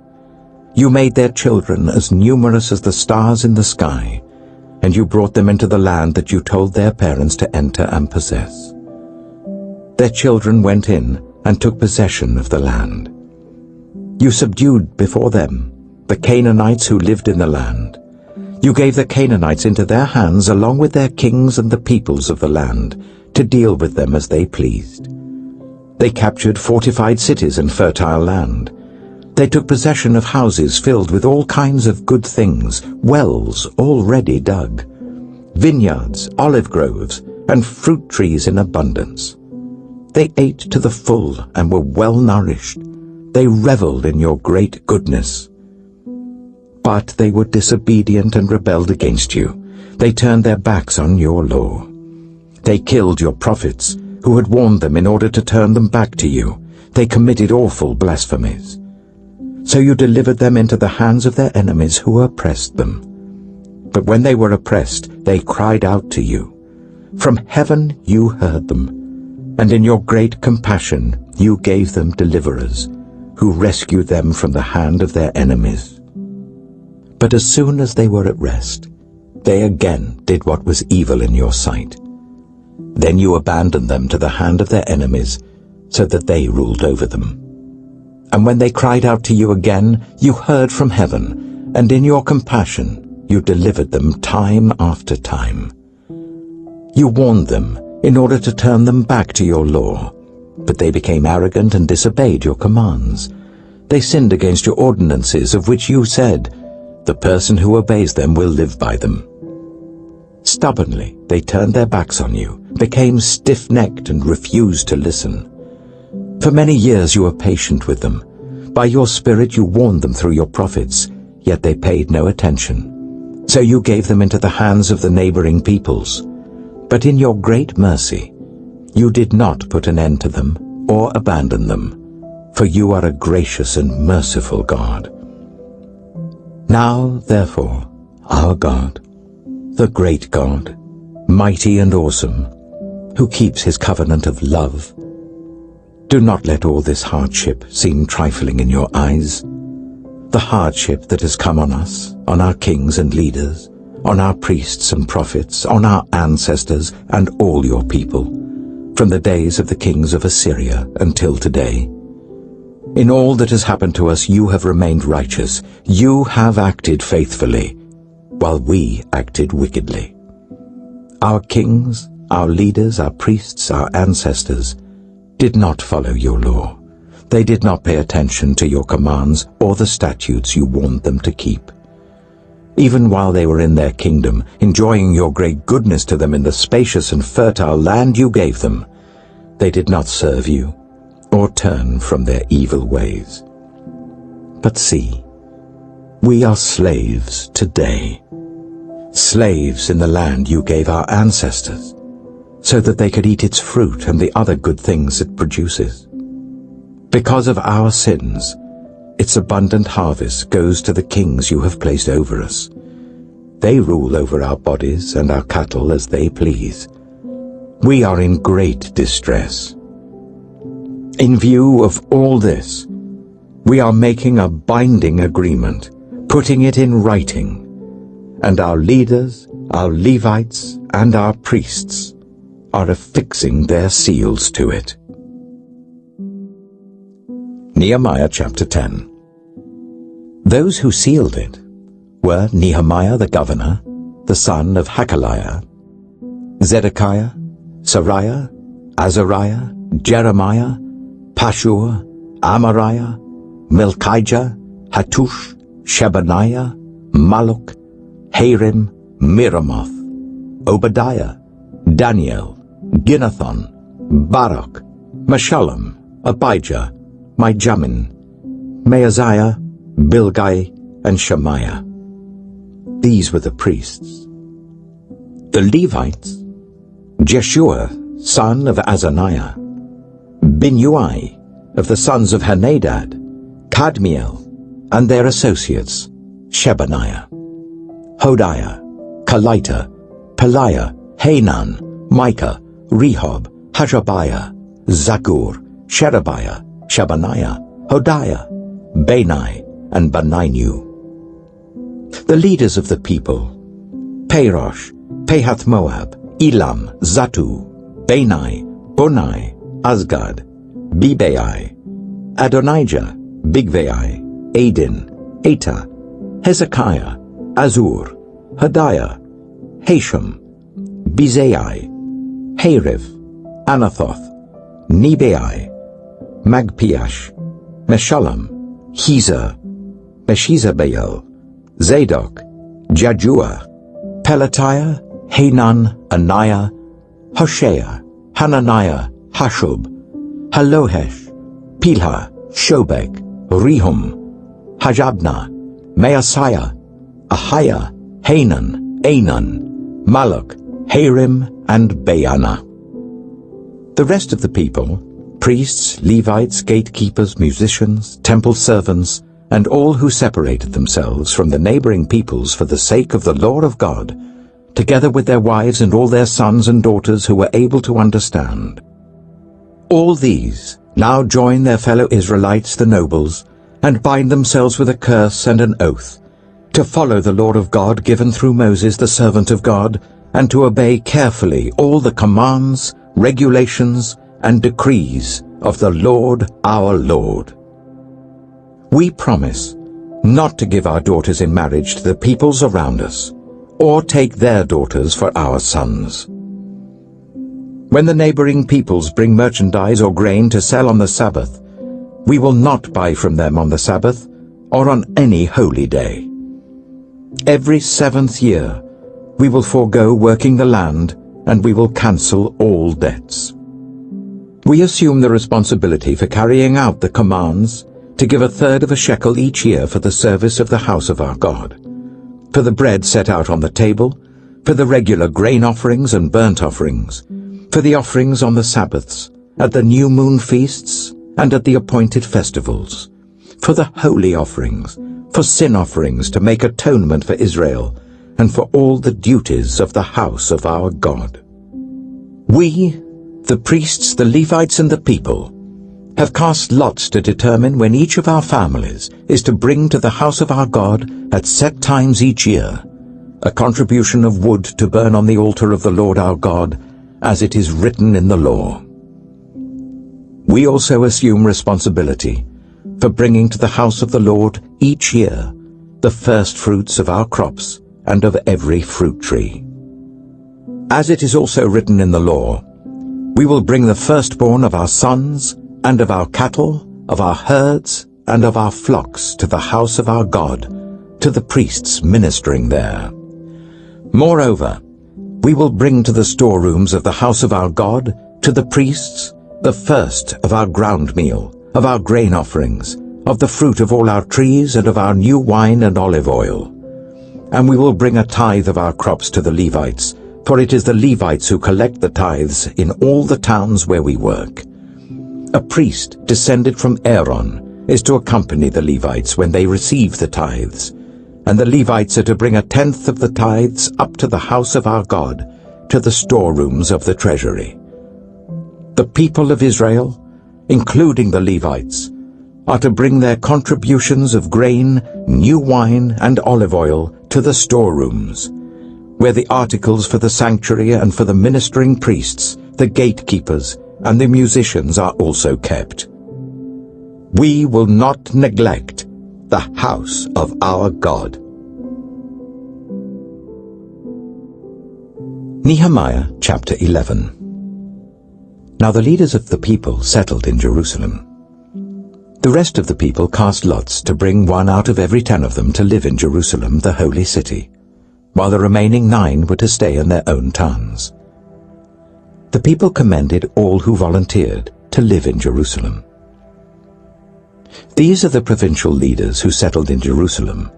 S1: You made their children as numerous as the stars in the sky, and you brought them into the land that you told their parents to enter and possess. Their children went in and took possession of the land. You subdued before them the Canaanites who lived in the land. You gave the Canaanites into their hands along with their kings and the peoples of the land, to deal with them as they pleased. They captured fortified cities and fertile land. They took possession of houses filled with all kinds of good things, wells already dug, vineyards, olive groves, and fruit trees in abundance. They ate to the full and were well nourished. They reveled in your great goodness. But they were disobedient and rebelled against you. They turned their backs on your law. They killed your prophets, who had warned them in order to turn them back to you. They committed awful blasphemies. So you delivered them into the hands of their enemies who oppressed them. But when they were oppressed, they cried out to you. From heaven you heard them, and in your great compassion you gave them deliverers, who rescued them from the hand of their enemies. But as soon as they were at rest, they again did what was evil in your sight. Then you abandoned them to the hand of their enemies, so that they ruled over them. And when they cried out to you again, you heard from heaven, and in your compassion you delivered them time after time. You warned them in order to turn them back to your law, but they became arrogant and disobeyed your commands. They sinned against your ordinances, of which you said, "The person who obeys them will live by them." Stubbornly they turned their backs on you, became stiff-necked and refused to listen. For many years you were patient with them. By your Spirit you warned them through your prophets, yet they paid no attention. So you gave them into the hands of the neighboring peoples. But in your great mercy, you did not put an end to them or abandon them, for you are a gracious and merciful God. Now, therefore, our God, the great God, mighty and awesome, who keeps his covenant of love, do not let all this hardship seem trifling in your eyes. The hardship that has come on us, on our kings and leaders, on our priests and prophets, on our ancestors and all your people, from the days of the kings of Assyria until today. In all that has happened to us you have remained righteous. You have acted faithfully, while we acted wickedly. Our kings, our leaders, our priests, our ancestors did not follow your law. They did not pay attention to your commands or the statutes you warned them to keep. Even while they were in their kingdom, enjoying your great goodness to them in the spacious and fertile land you gave them, they did not serve you or turn from their evil ways. But see, we are slaves today, slaves in the land you gave our ancestors, so that they could eat its fruit and the other good things it produces. Because of our sins, its abundant harvest goes to the kings you have placed over us. They rule over our bodies and our cattle as they please. We are in great distress. In view of all this, we are making a binding agreement, putting it in writing, and our leaders, our Levites, and our priests are affixing their seals to it. Nehemiah chapter 10. Those who sealed it were Nehemiah the governor, the son of Hakaliah, Zedekiah, Sariah, Azariah, Jeremiah, Pashur, Amariah, Melchijah, Hattush, Shebaniah, Malluch, Harim, Miramoth, Obadiah, Daniel, Ginnathon, Baruch, Meshullam, Abijah, Mijamin, Maaziah, Bilgai, and Shemaiah. These were the priests. The Levites, Jeshua, son of Azaniah, Binnui, of the sons of Henadad, Kadmiel, and their associates, Shebaniah, Hodiah, Kelita, Peliah, Hanan, Micah, Rehob, Hashabiah, Zakur, Sherebiah, Shebaniah, Hodiah, Bani, and Beninu. The leaders of the people, Parosh, Pahath-Moab, Elam, Zatu, Bani, Bunai, Azgad, Bebai, Adonijah, Bigvai, Adin, Eta, Hezekiah, Azur, Hodiah, Hashem, Bezai, Harif, Anathoth, Nebai, Magpiash, Meshullam, Hezer, Meshezabeel, Zadok, Jajua, Pelatiah, Hanan, Anaiah, Hoshea, Hananiah, Hashub, Halohesh, Pilha, Shobek, Rehum, Hajabna, Maaseiah, Ahiah, Hanan, Anan, Malluch, Harim, and Baana. The rest of the people, priests, Levites, gatekeepers, musicians, temple servants, and all who separated themselves from the neighboring peoples for the sake of the law of God, together with their wives and all their sons and daughters who were able to understand. All these now join their fellow Israelites, the nobles, and bind themselves with a curse and an oath, to follow the law of God given through Moses, the servant of God, and to obey carefully all the commands, regulations, and decrees of the Lord our Lord. We promise not to give our daughters in marriage to the peoples around us, or take their daughters for our sons. When the neighboring peoples bring merchandise or grain to sell on the Sabbath, we will not buy from them on the Sabbath or on any holy day. Every 7th year we will forego working the land, and we will cancel all debts. We assume the responsibility for carrying out the commands to give 1/3 of a shekel each year for the service of the house of our God, for the bread set out on the table, for the regular grain offerings and burnt offerings, for the offerings on the Sabbaths, at the new moon feasts, and at the appointed festivals, for the holy offerings, for sin offerings to make atonement for Israel, and for all the duties of the house of our God. We, the priests, the Levites, and the people, have cast lots to determine when each of our families is to bring to the house of our God at set times each year a contribution of wood to burn on the altar of the Lord our God, as it is written in the law. We also assume responsibility for bringing to the house of the Lord each year the first fruits of our crops and of every fruit tree. As it is also written in the law, we will bring the firstborn of our sons and of our cattle, of our herds, and of our flocks to the house of our God, to the priests ministering there. Moreover, we will bring to the storerooms of the house of our God, to the priests, the first of our ground meal, of our grain offerings, of the fruit of all our trees, and of our new wine and olive oil. And we will bring a tithe of our crops to the Levites, for it is the Levites who collect the tithes in all the towns where we work. A priest descended from Aaron is to accompany the Levites when they receive the tithes, and the Levites are to bring 1/10 of the tithes up to the house of our God, to the storerooms of the treasury. The people of Israel, including the Levites, are to bring their contributions of grain, new wine, and olive oil to the storerooms, where the articles for the sanctuary and for the ministering priests, the gatekeepers, and the musicians are also kept. We will not neglect the house of our God. Nehemiah chapter 11. Now the leaders of the people settled in Jerusalem. The rest of the people cast lots to bring one out of every 10 of them to live in Jerusalem, the holy city, while the remaining 9 were to stay in their own towns. The people commended all who volunteered to live in Jerusalem. These are the provincial leaders who settled in Jerusalem.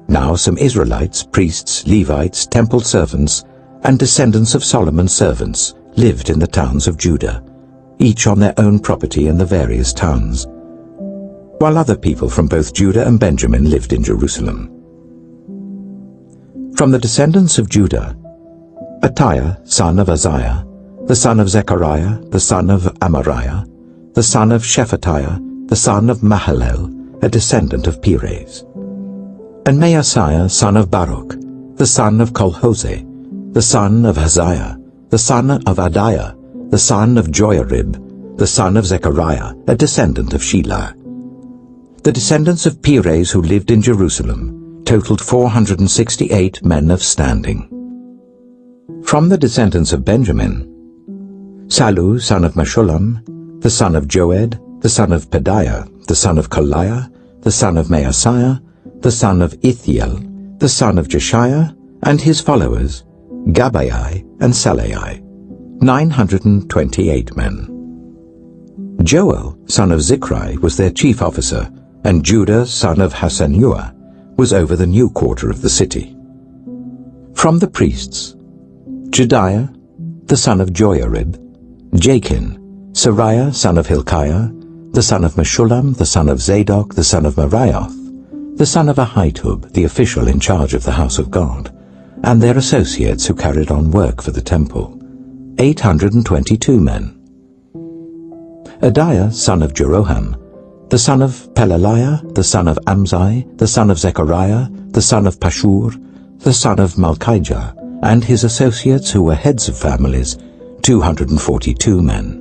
S1: Now some Israelites, priests, Levites, temple servants, and descendants of Solomon's servants lived in the towns of Judah, each on their own property in the various towns, while other people from both Judah and Benjamin lived in Jerusalem. From the descendants of Judah, Attiah, son of Uzziah, the son of Zechariah, the son of Amariah, the son of Shephatiah, the son of Mahalalel, a descendant of Perez, and Maaseiah, son of Baruch, the son of Kolhose, the son of Haziah, the son of Adiah, the son of Joiarib, the son of Zechariah, a descendant of Shelah. The descendants of Perez who lived in Jerusalem totaled 468 men of standing. From the descendants of Benjamin, Sallu, son of Meshullam, the son of Joed, the son of Pedaiah, the son of Koliah, the son of Maaseiah, the son of Ithiel, the son of Jeshiah, and his followers, Gabbai and Salai, 928 men. Joel, son of Zichri, was their chief officer, and Judah, son of Hasanuah, was over the new quarter of the city. From the priests, Jedaiah, the son of Joiarib, Jachin, Sariah, son of Hilkiah, the son of Meshullam, the son of Zadok, the son of Merioth, the son of Ahitub, the official in charge of the house of God, and their associates who carried on work for the temple, 822 men. Adiah, son of Jeroham, the son of Pelaliah, the son of Amzai, the son of Zechariah, the son of Pashur, the son of Malchijah, and his associates who were heads of families, 242 men.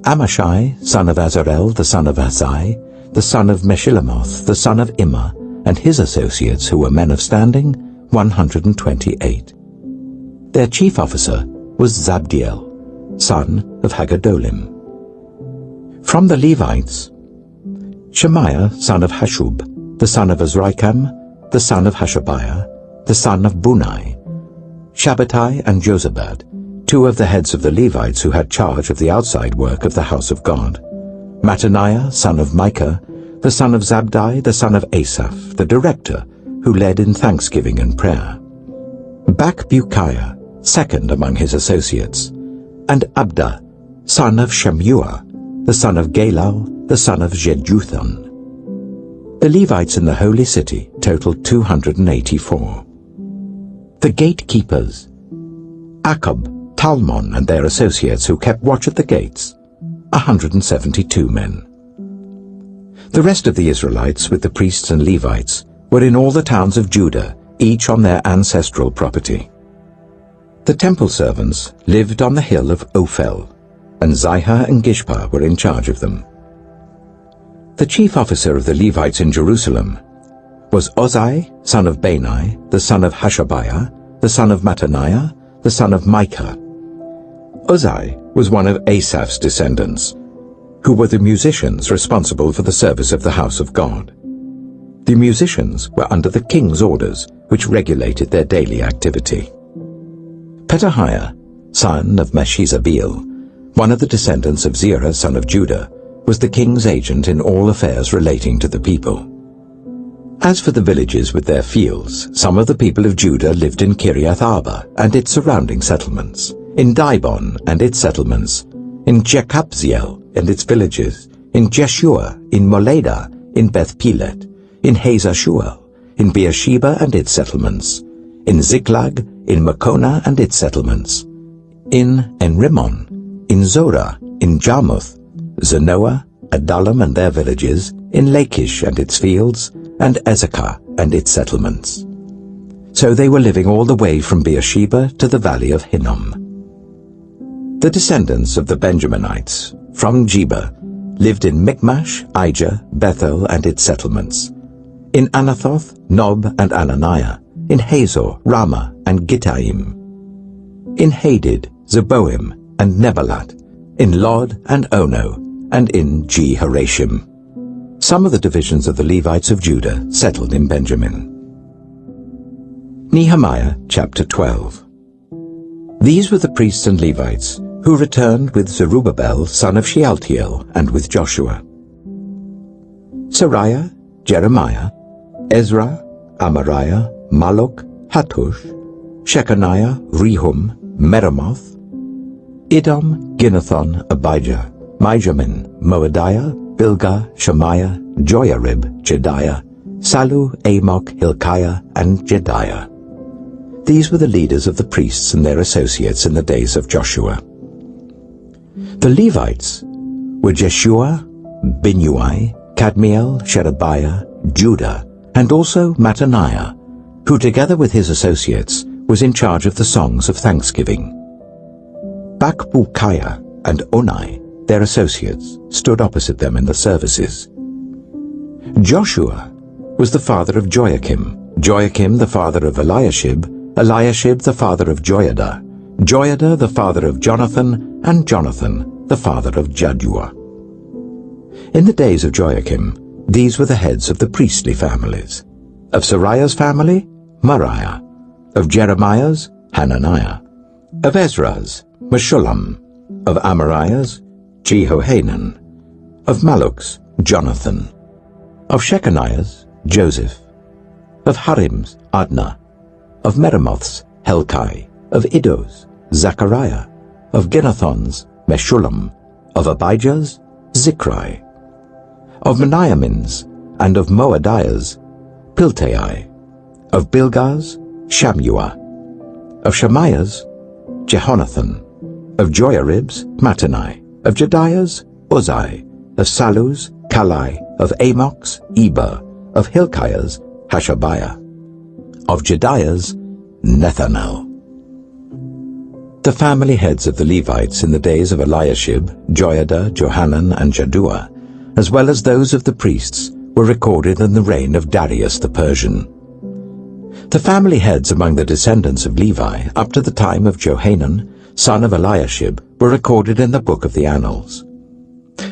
S1: Amashai, son of Azarel, the son of Azai, the son of Meshillamoth, the son of Immer, and his associates who were men of standing, 128. Their chief officer was Zabdiel, son of Haggadolim. From the Levites, Shemaiah, son of Hashub, the son of Azrikam, the son of Hashabiah, the son of Bunai, Shabbatai and Jozabad, 2 of the heads of the Levites who had charge of the outside work of the house of God, Mattaniah, son of Micah, the son of Zabdi, the son of Asaph, the director, who led in thanksgiving and prayer, Bakbukiah, second among his associates, and Abda, son of Shammua, the son of Galal, the son of Jeduthun. The Levites in the holy city totaled 284. The gatekeepers, Akub, Talmon and their associates who kept watch at the gates, 172 men. The rest of the Israelites with the priests and Levites were in all the towns of Judah, each on their ancestral property. The temple servants lived on the hill of Ophel, and Zihah and Gishpa were in charge of them. The chief officer of the Levites in Jerusalem was Ozai, son of Bani, the son of Hashabiah, the son of Mattaniah, the son of Micah. Ozai was one of Asaph's descendants, who were the musicians responsible for the service of the house of God. The musicians were under the king's orders, which regulated their daily activity. Petahiah, son of Meshezabeel, one of the descendants of Zerah, son of Judah, was the king's agent in all affairs relating to the people. As for the villages with their fields, some of the people of Judah lived in Kiriath Arba and its surrounding settlements, in Dibon and its settlements, in Jekabziel and its villages, in Jeshua, in Moleda, in Beth-Pelet, in Hazar-Shual, in Beersheba and its settlements, in Ziklag, in Makona and its settlements, in Enrimmon, in Zorah, in Jarmuth, Zanoah, Adullam and their villages, in Lachish and its fields, and Ezekah and its settlements. So they were living all the way from Beersheba to the valley of Hinnom. The descendants of the Benjaminites, from Geba, lived in Michmash, Ijah, Bethel and its settlements, in Anathoth, Nob and Ananiah, in Hazor, Ramah and Gittaim, in Hadid, Zeboim, and Nebalat, in Lod and Ono, and in Jehoshaphat. Some of the divisions of the Levites of Judah settled in Benjamin. Nehemiah chapter 12. These were the priests and Levites who returned with Zerubbabel son of Shealtiel and with Joshua: Seraiah, Jeremiah, Ezra, Amariah, Malluch, Hattush, Shechaniah, Rehum, Meremoth, Idom, Ginnethon, Abijah, Mijamin, Moadiah, Bilgah, Shemaiah, Joiarib, Jedaiah, Sallu, Amok, Hilkiah, and Jedaiah. These were the leaders of the priests and their associates in the days of Joshua. The Levites were Jeshua, Binnui, Kadmiel, Sherebiah, Judah, and also Mattaniah, who together with his associates was in charge of the songs of thanksgiving. Bakbukiah and Onai, their associates, stood opposite them in the services. Joshua was the father of Joachim, Joachim the father of Eliashib, Eliashib the father of Joiada, Joiada the father of Jonathan, and Jonathan the father of Jaddua. In the days of Joachim, these were the heads of the priestly families. Of Seraiah's family, Moriah; of Jeremiah's, Hananiah; of Ezra's, Meshullam; of Amariah's, Jehohanan; of Malluch's, Jonathan; of Shechaniah's, Joseph; of Harim's, Adnah; of Meremoth's, Helkai; of Iddo's, Zechariah; of Ginnethon's, Meshullam; of Abijah's, Zichri; of Meniamin's, and of Moadiah's, Piltai; of Bilgah's, Shammua; of Shemaiah's, Jehonathan; of Joiarib's, Mattani; of Jedaiah's, Uzai; of Sallu's, Kalai; of Amok's, Eber; of Hilkiah's, Hashabiah; of Jedaiah's, Nethanel. The family heads of the Levites in the days of Eliashib, Joiada, Johanan, and Jaddua, as well as those of the priests, were recorded in the reign of Darius the Persian. The family heads among the descendants of Levi up to the time of Johanan, son of Eliashib, were recorded in the book of the Annals.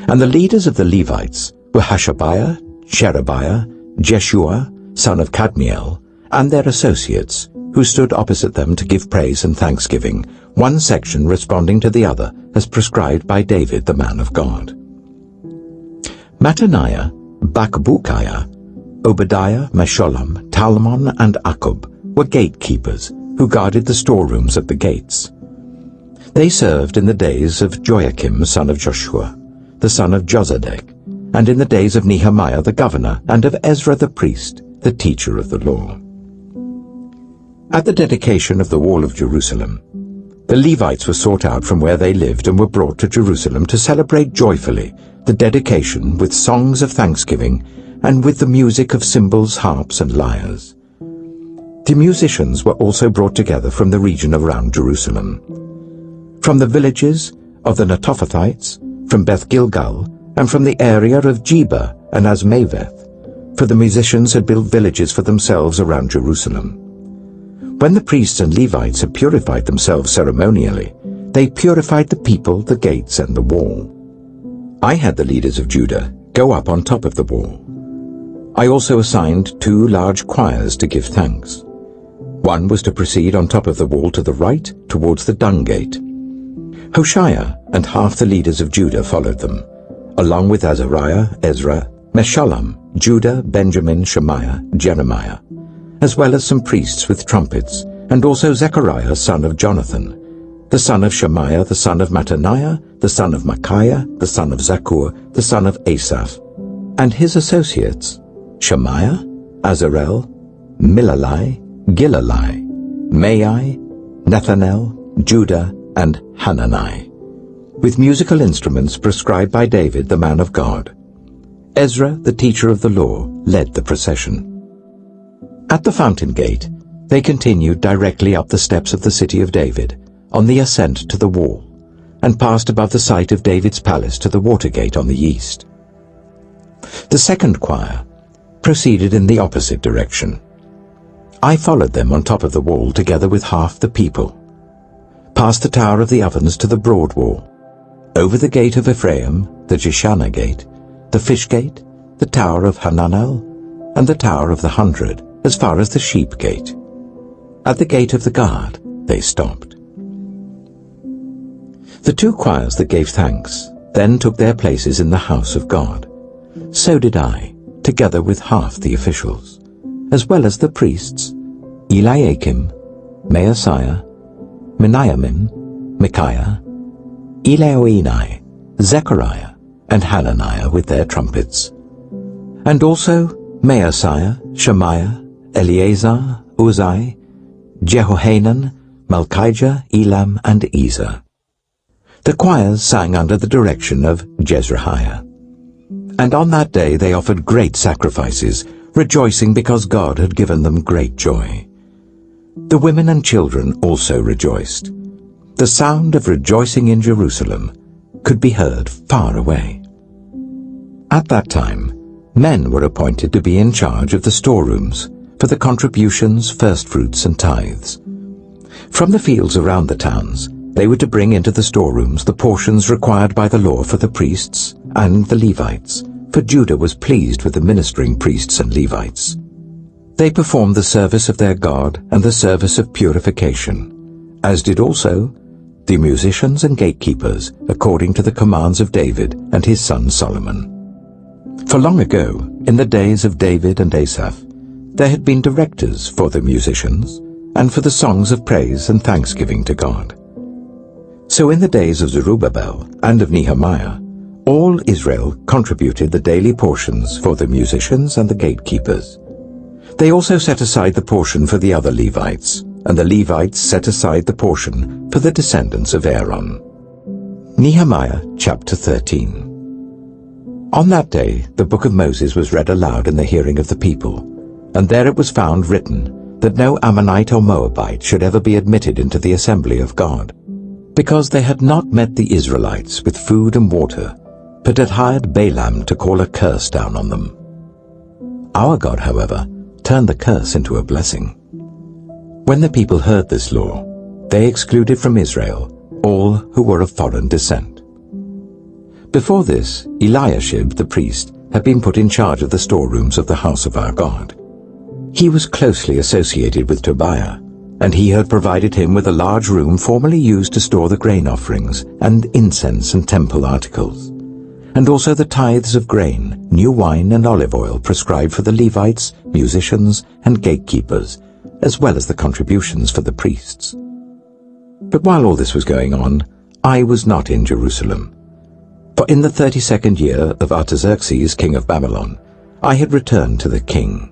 S1: And the leaders of the Levites were Hashabiah, Sherebiah, Jeshua, son of Kadmiel, and their associates, who stood opposite them to give praise and thanksgiving, one section responding to the other as prescribed by David the man of God. Mattaniah, Bakbukiah, Obadiah, Meshullam, Talmon, and Akkub were gatekeepers who guarded the storerooms of the gates. They served in the days of Joachim son of Joshua, the son of Josedek, and in the days of Nehemiah the governor, and of Ezra the priest, the teacher of the law. At the dedication of the wall of Jerusalem, the Levites were sought out from where they lived and were brought to Jerusalem to celebrate joyfully the dedication with songs of thanksgiving and with the music of cymbals, harps, and lyres. The musicians were also brought together from the region around Jerusalem, from the villages of the Netophathites, from Beth Gilgal, and from the area of Geba and Azmaveth, for the musicians had built villages for themselves around Jerusalem. When the priests and Levites had purified themselves ceremonially, they purified the people, the gates, and the wall. I had the leaders of Judah go up on top of the wall. I also assigned 2 large choirs to give thanks. One was to proceed on top of the wall to the right, towards the dung gate. Hoshea and half the leaders of Judah followed them, along with Azariah, Ezra, Meshullam, Judah, Benjamin, Shemaiah, Jeremiah, as well as some priests with trumpets, and also Zechariah son of Jonathan, the son of Shemaiah, the son of Mattaniah, the son of Micaiah, the son of Zakkur, the son of Asaph, and his associates, Shemaiah, Azarel, Milalai, Gilalai, Maai, Nethanel, Judah, and Hanani, with musical instruments prescribed by David the man of God. Ezra, the teacher of the law, led the procession. At the fountain gate, they continued directly up the steps of the city of David, on the ascent to the wall, and passed above the site of David's palace to the water gate on the east. The second choir proceeded in the opposite direction. I followed them on top of the wall together with half the people. past the Tower of the Ovens to the Broad Wall, over the Gate of Ephraim, the Jeshanah Gate, the Fish Gate, the Tower of Hananel, and the Tower of the 100, as far as the Sheep Gate. At the Gate of the Guard they stopped. The two choirs that gave thanks then took their places in the house of God. So did I, together with half the officials, as well as the priests, Eliakim, Maaseiah, Meniamin, Micaiah, Elioenai, Zechariah, and Hananiah with their trumpets, and also Maaseiah, Shemaiah, Eleazar, Uzai, Jehohanan, Malchijah, Elam, and Ezer. The choirs sang under the direction of Jezrahiah. And on that day they offered great sacrifices, rejoicing because God had given them great joy. The women and children also rejoiced. The sound of rejoicing in Jerusalem could be heard far away. At that time, men were appointed to be in charge of the storerooms for the contributions, firstfruits, and tithes. From the fields around the towns, they were to bring into the storerooms the portions required by the law for the priests and the Levites, for Judah was pleased with the ministering priests and Levites. They performed the service of their God and the service of purification, as did also the musicians and gatekeepers, according to the commands of David and his son Solomon. For long ago, in the days of David and Asaph, there had been directors for the musicians and for the songs of praise and thanksgiving to God. So in the days of Zerubbabel and of Nehemiah, all Israel contributed the daily portions for the musicians and the gatekeepers. They also set aside the portion for the other Levites, and the Levites set aside the portion for the descendants of Aaron. Nehemiah chapter 13. On that day the book of Moses was read aloud in the hearing of the people, and there it was found written that no Ammonite or Moabite should ever be admitted into the assembly of God, because they had not met the Israelites with food and water, but had hired Balaam to call a curse down on them. Our God, however, turned the curse into a blessing. When the people heard this law, they excluded from Israel all who were of foreign descent. Before this, Eliashib the priest had been put in charge of the storerooms of the house of our God. He was closely associated with Tobiah, and he had provided him with a large room formerly used to store the grain offerings and incense and temple articles, and also the tithes of grain, new wine, and olive oil prescribed for the Levites, musicians, and gatekeepers, as well as the contributions for the priests. But while all this was going on, I was not in Jerusalem. For in the 32nd year of Artaxerxes, king of Babylon, I had returned to the king.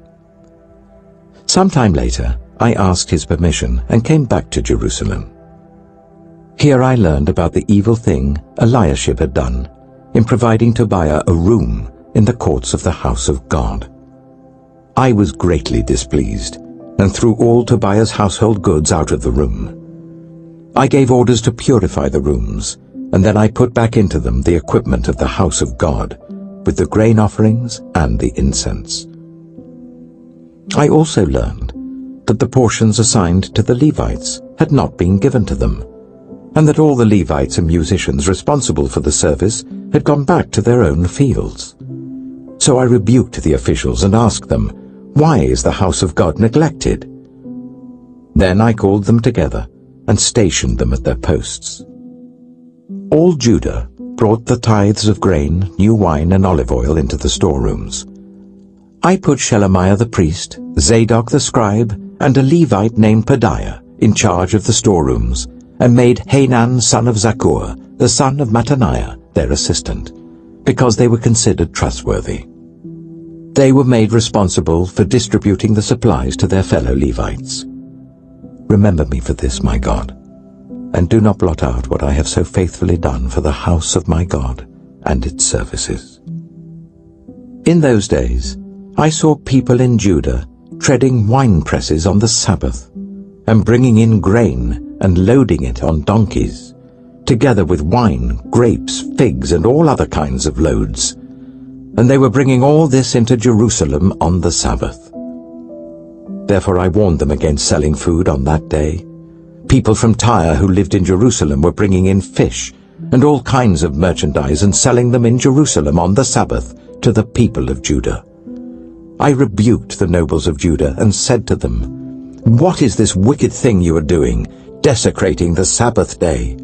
S1: Some time later, I asked his permission and came back to Jerusalem. Here I learned about the evil thing Eliashib had done in providing Tobiah a room in the courts of the house of God. I was greatly displeased and threw all Tobiah's household goods out of the room. I gave orders to purify the rooms, and then I put back into them the equipment of the house of God, with the grain offerings and the incense. I also learned that the portions assigned to the Levites had not been given to them, and that all the Levites and musicians responsible for the service had gone back to their own fields. So I rebuked the officials and asked them, "Why is the house of God neglected?" Then I called them together and stationed them at their posts. All Judah brought the tithes of grain, new wine, and olive oil into the storerooms. I put Shelemiah the priest, Zadok the scribe, and a Levite named Pedaiah in charge of the storerooms, and made Hanan son of Zakkur, the son of Mattaniah, their assistant, because they were considered trustworthy. They were made responsible for distributing the supplies to their fellow Levites. Remember me for this, my God, and do not blot out what I have so faithfully done for the house of my God and its services. In those days, I saw people in Judah treading wine presses on the Sabbath, and bringing in grain and loading it on donkeys, together with wine, grapes, figs, and all other kinds of loads. And they were bringing all this into Jerusalem on the Sabbath. Therefore I warned them against selling food on that day, People from Tyre who lived in Jerusalem were bringing in fish and all kinds of merchandise and selling them in Jerusalem on the Sabbath to the people of Judah. I rebuked the nobles of Judah and said to them, "What is this wicked thing you are doing, desecrating the Sabbath day?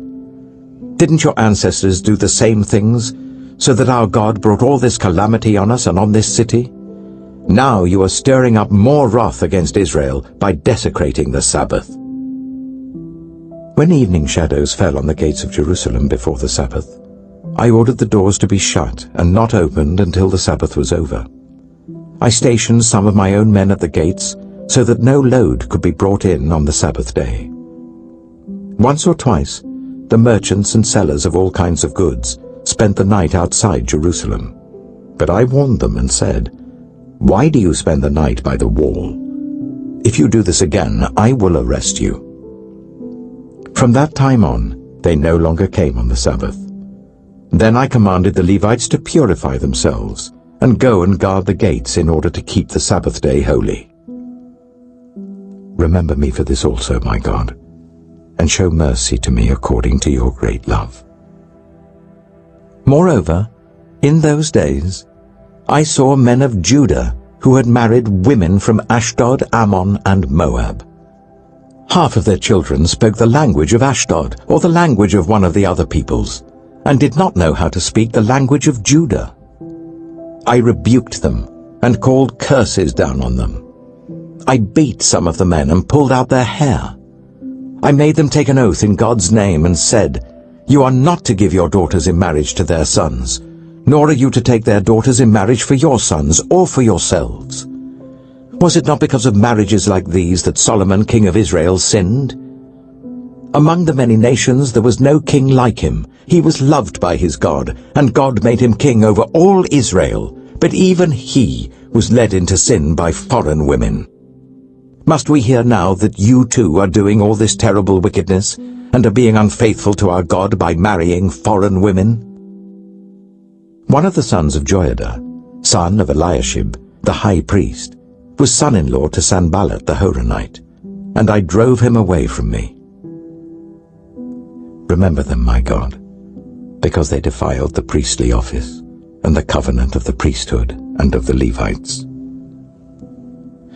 S1: Didn't your ancestors do the same things, so that our God brought all this calamity on us and on this city? Now you are stirring up more wrath against Israel by desecrating the Sabbath." When evening shadows fell on the gates of Jerusalem before the Sabbath, I ordered the doors to be shut and not opened until the Sabbath was over. I stationed some of my own men at the gates so that no load could be brought in on the Sabbath day. Once or twice, the merchants and sellers of all kinds of goods spent the night outside Jerusalem. But I warned them and said, "Why do you spend the night by the wall? If you do this again, I will arrest you." From that time on, they no longer came on the Sabbath. Then I commanded the Levites to purify themselves and go and guard the gates in order to keep the Sabbath day holy. Remember me for this also, my God, and show mercy to me according to your great love. Moreover, in those days, I saw men of Judah who had married women from Ashdod, Ammon, and Moab. Half of their children spoke the language of Ashdod or the language of one of the other peoples, and did not know how to speak the language of Judah. I rebuked them and called curses down on them. I beat some of the men and pulled out their hair. I made them take an oath in God's name and said, "You are not to give your daughters in marriage to their sons, nor are you to take their daughters in marriage for your sons or for yourselves." Was it not because of marriages like these that Solomon, king of Israel, sinned? Among the many nations there was no king like him. He was loved by his God, and God made him king over all Israel. But even he was led into sin by foreign women. Must we hear now that you too are doing all this terrible wickedness, and are being unfaithful to our God by marrying foreign women? One of the sons of Joiada, son of Eliashib, the high priest, was son-in-law to Sanballat the Horonite, and I drove him away from me. Remember them, my God, because they defiled the priestly office and the covenant of the priesthood and of the Levites.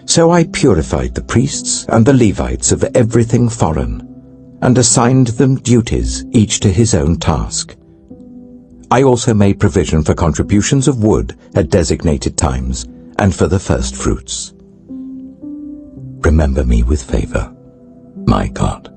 S1: So I purified the priests and the Levites of everything foreign, and assigned them duties, each to his own task. I also made provision for contributions of wood at designated times, and for the first fruits. Remember me with favor, my God.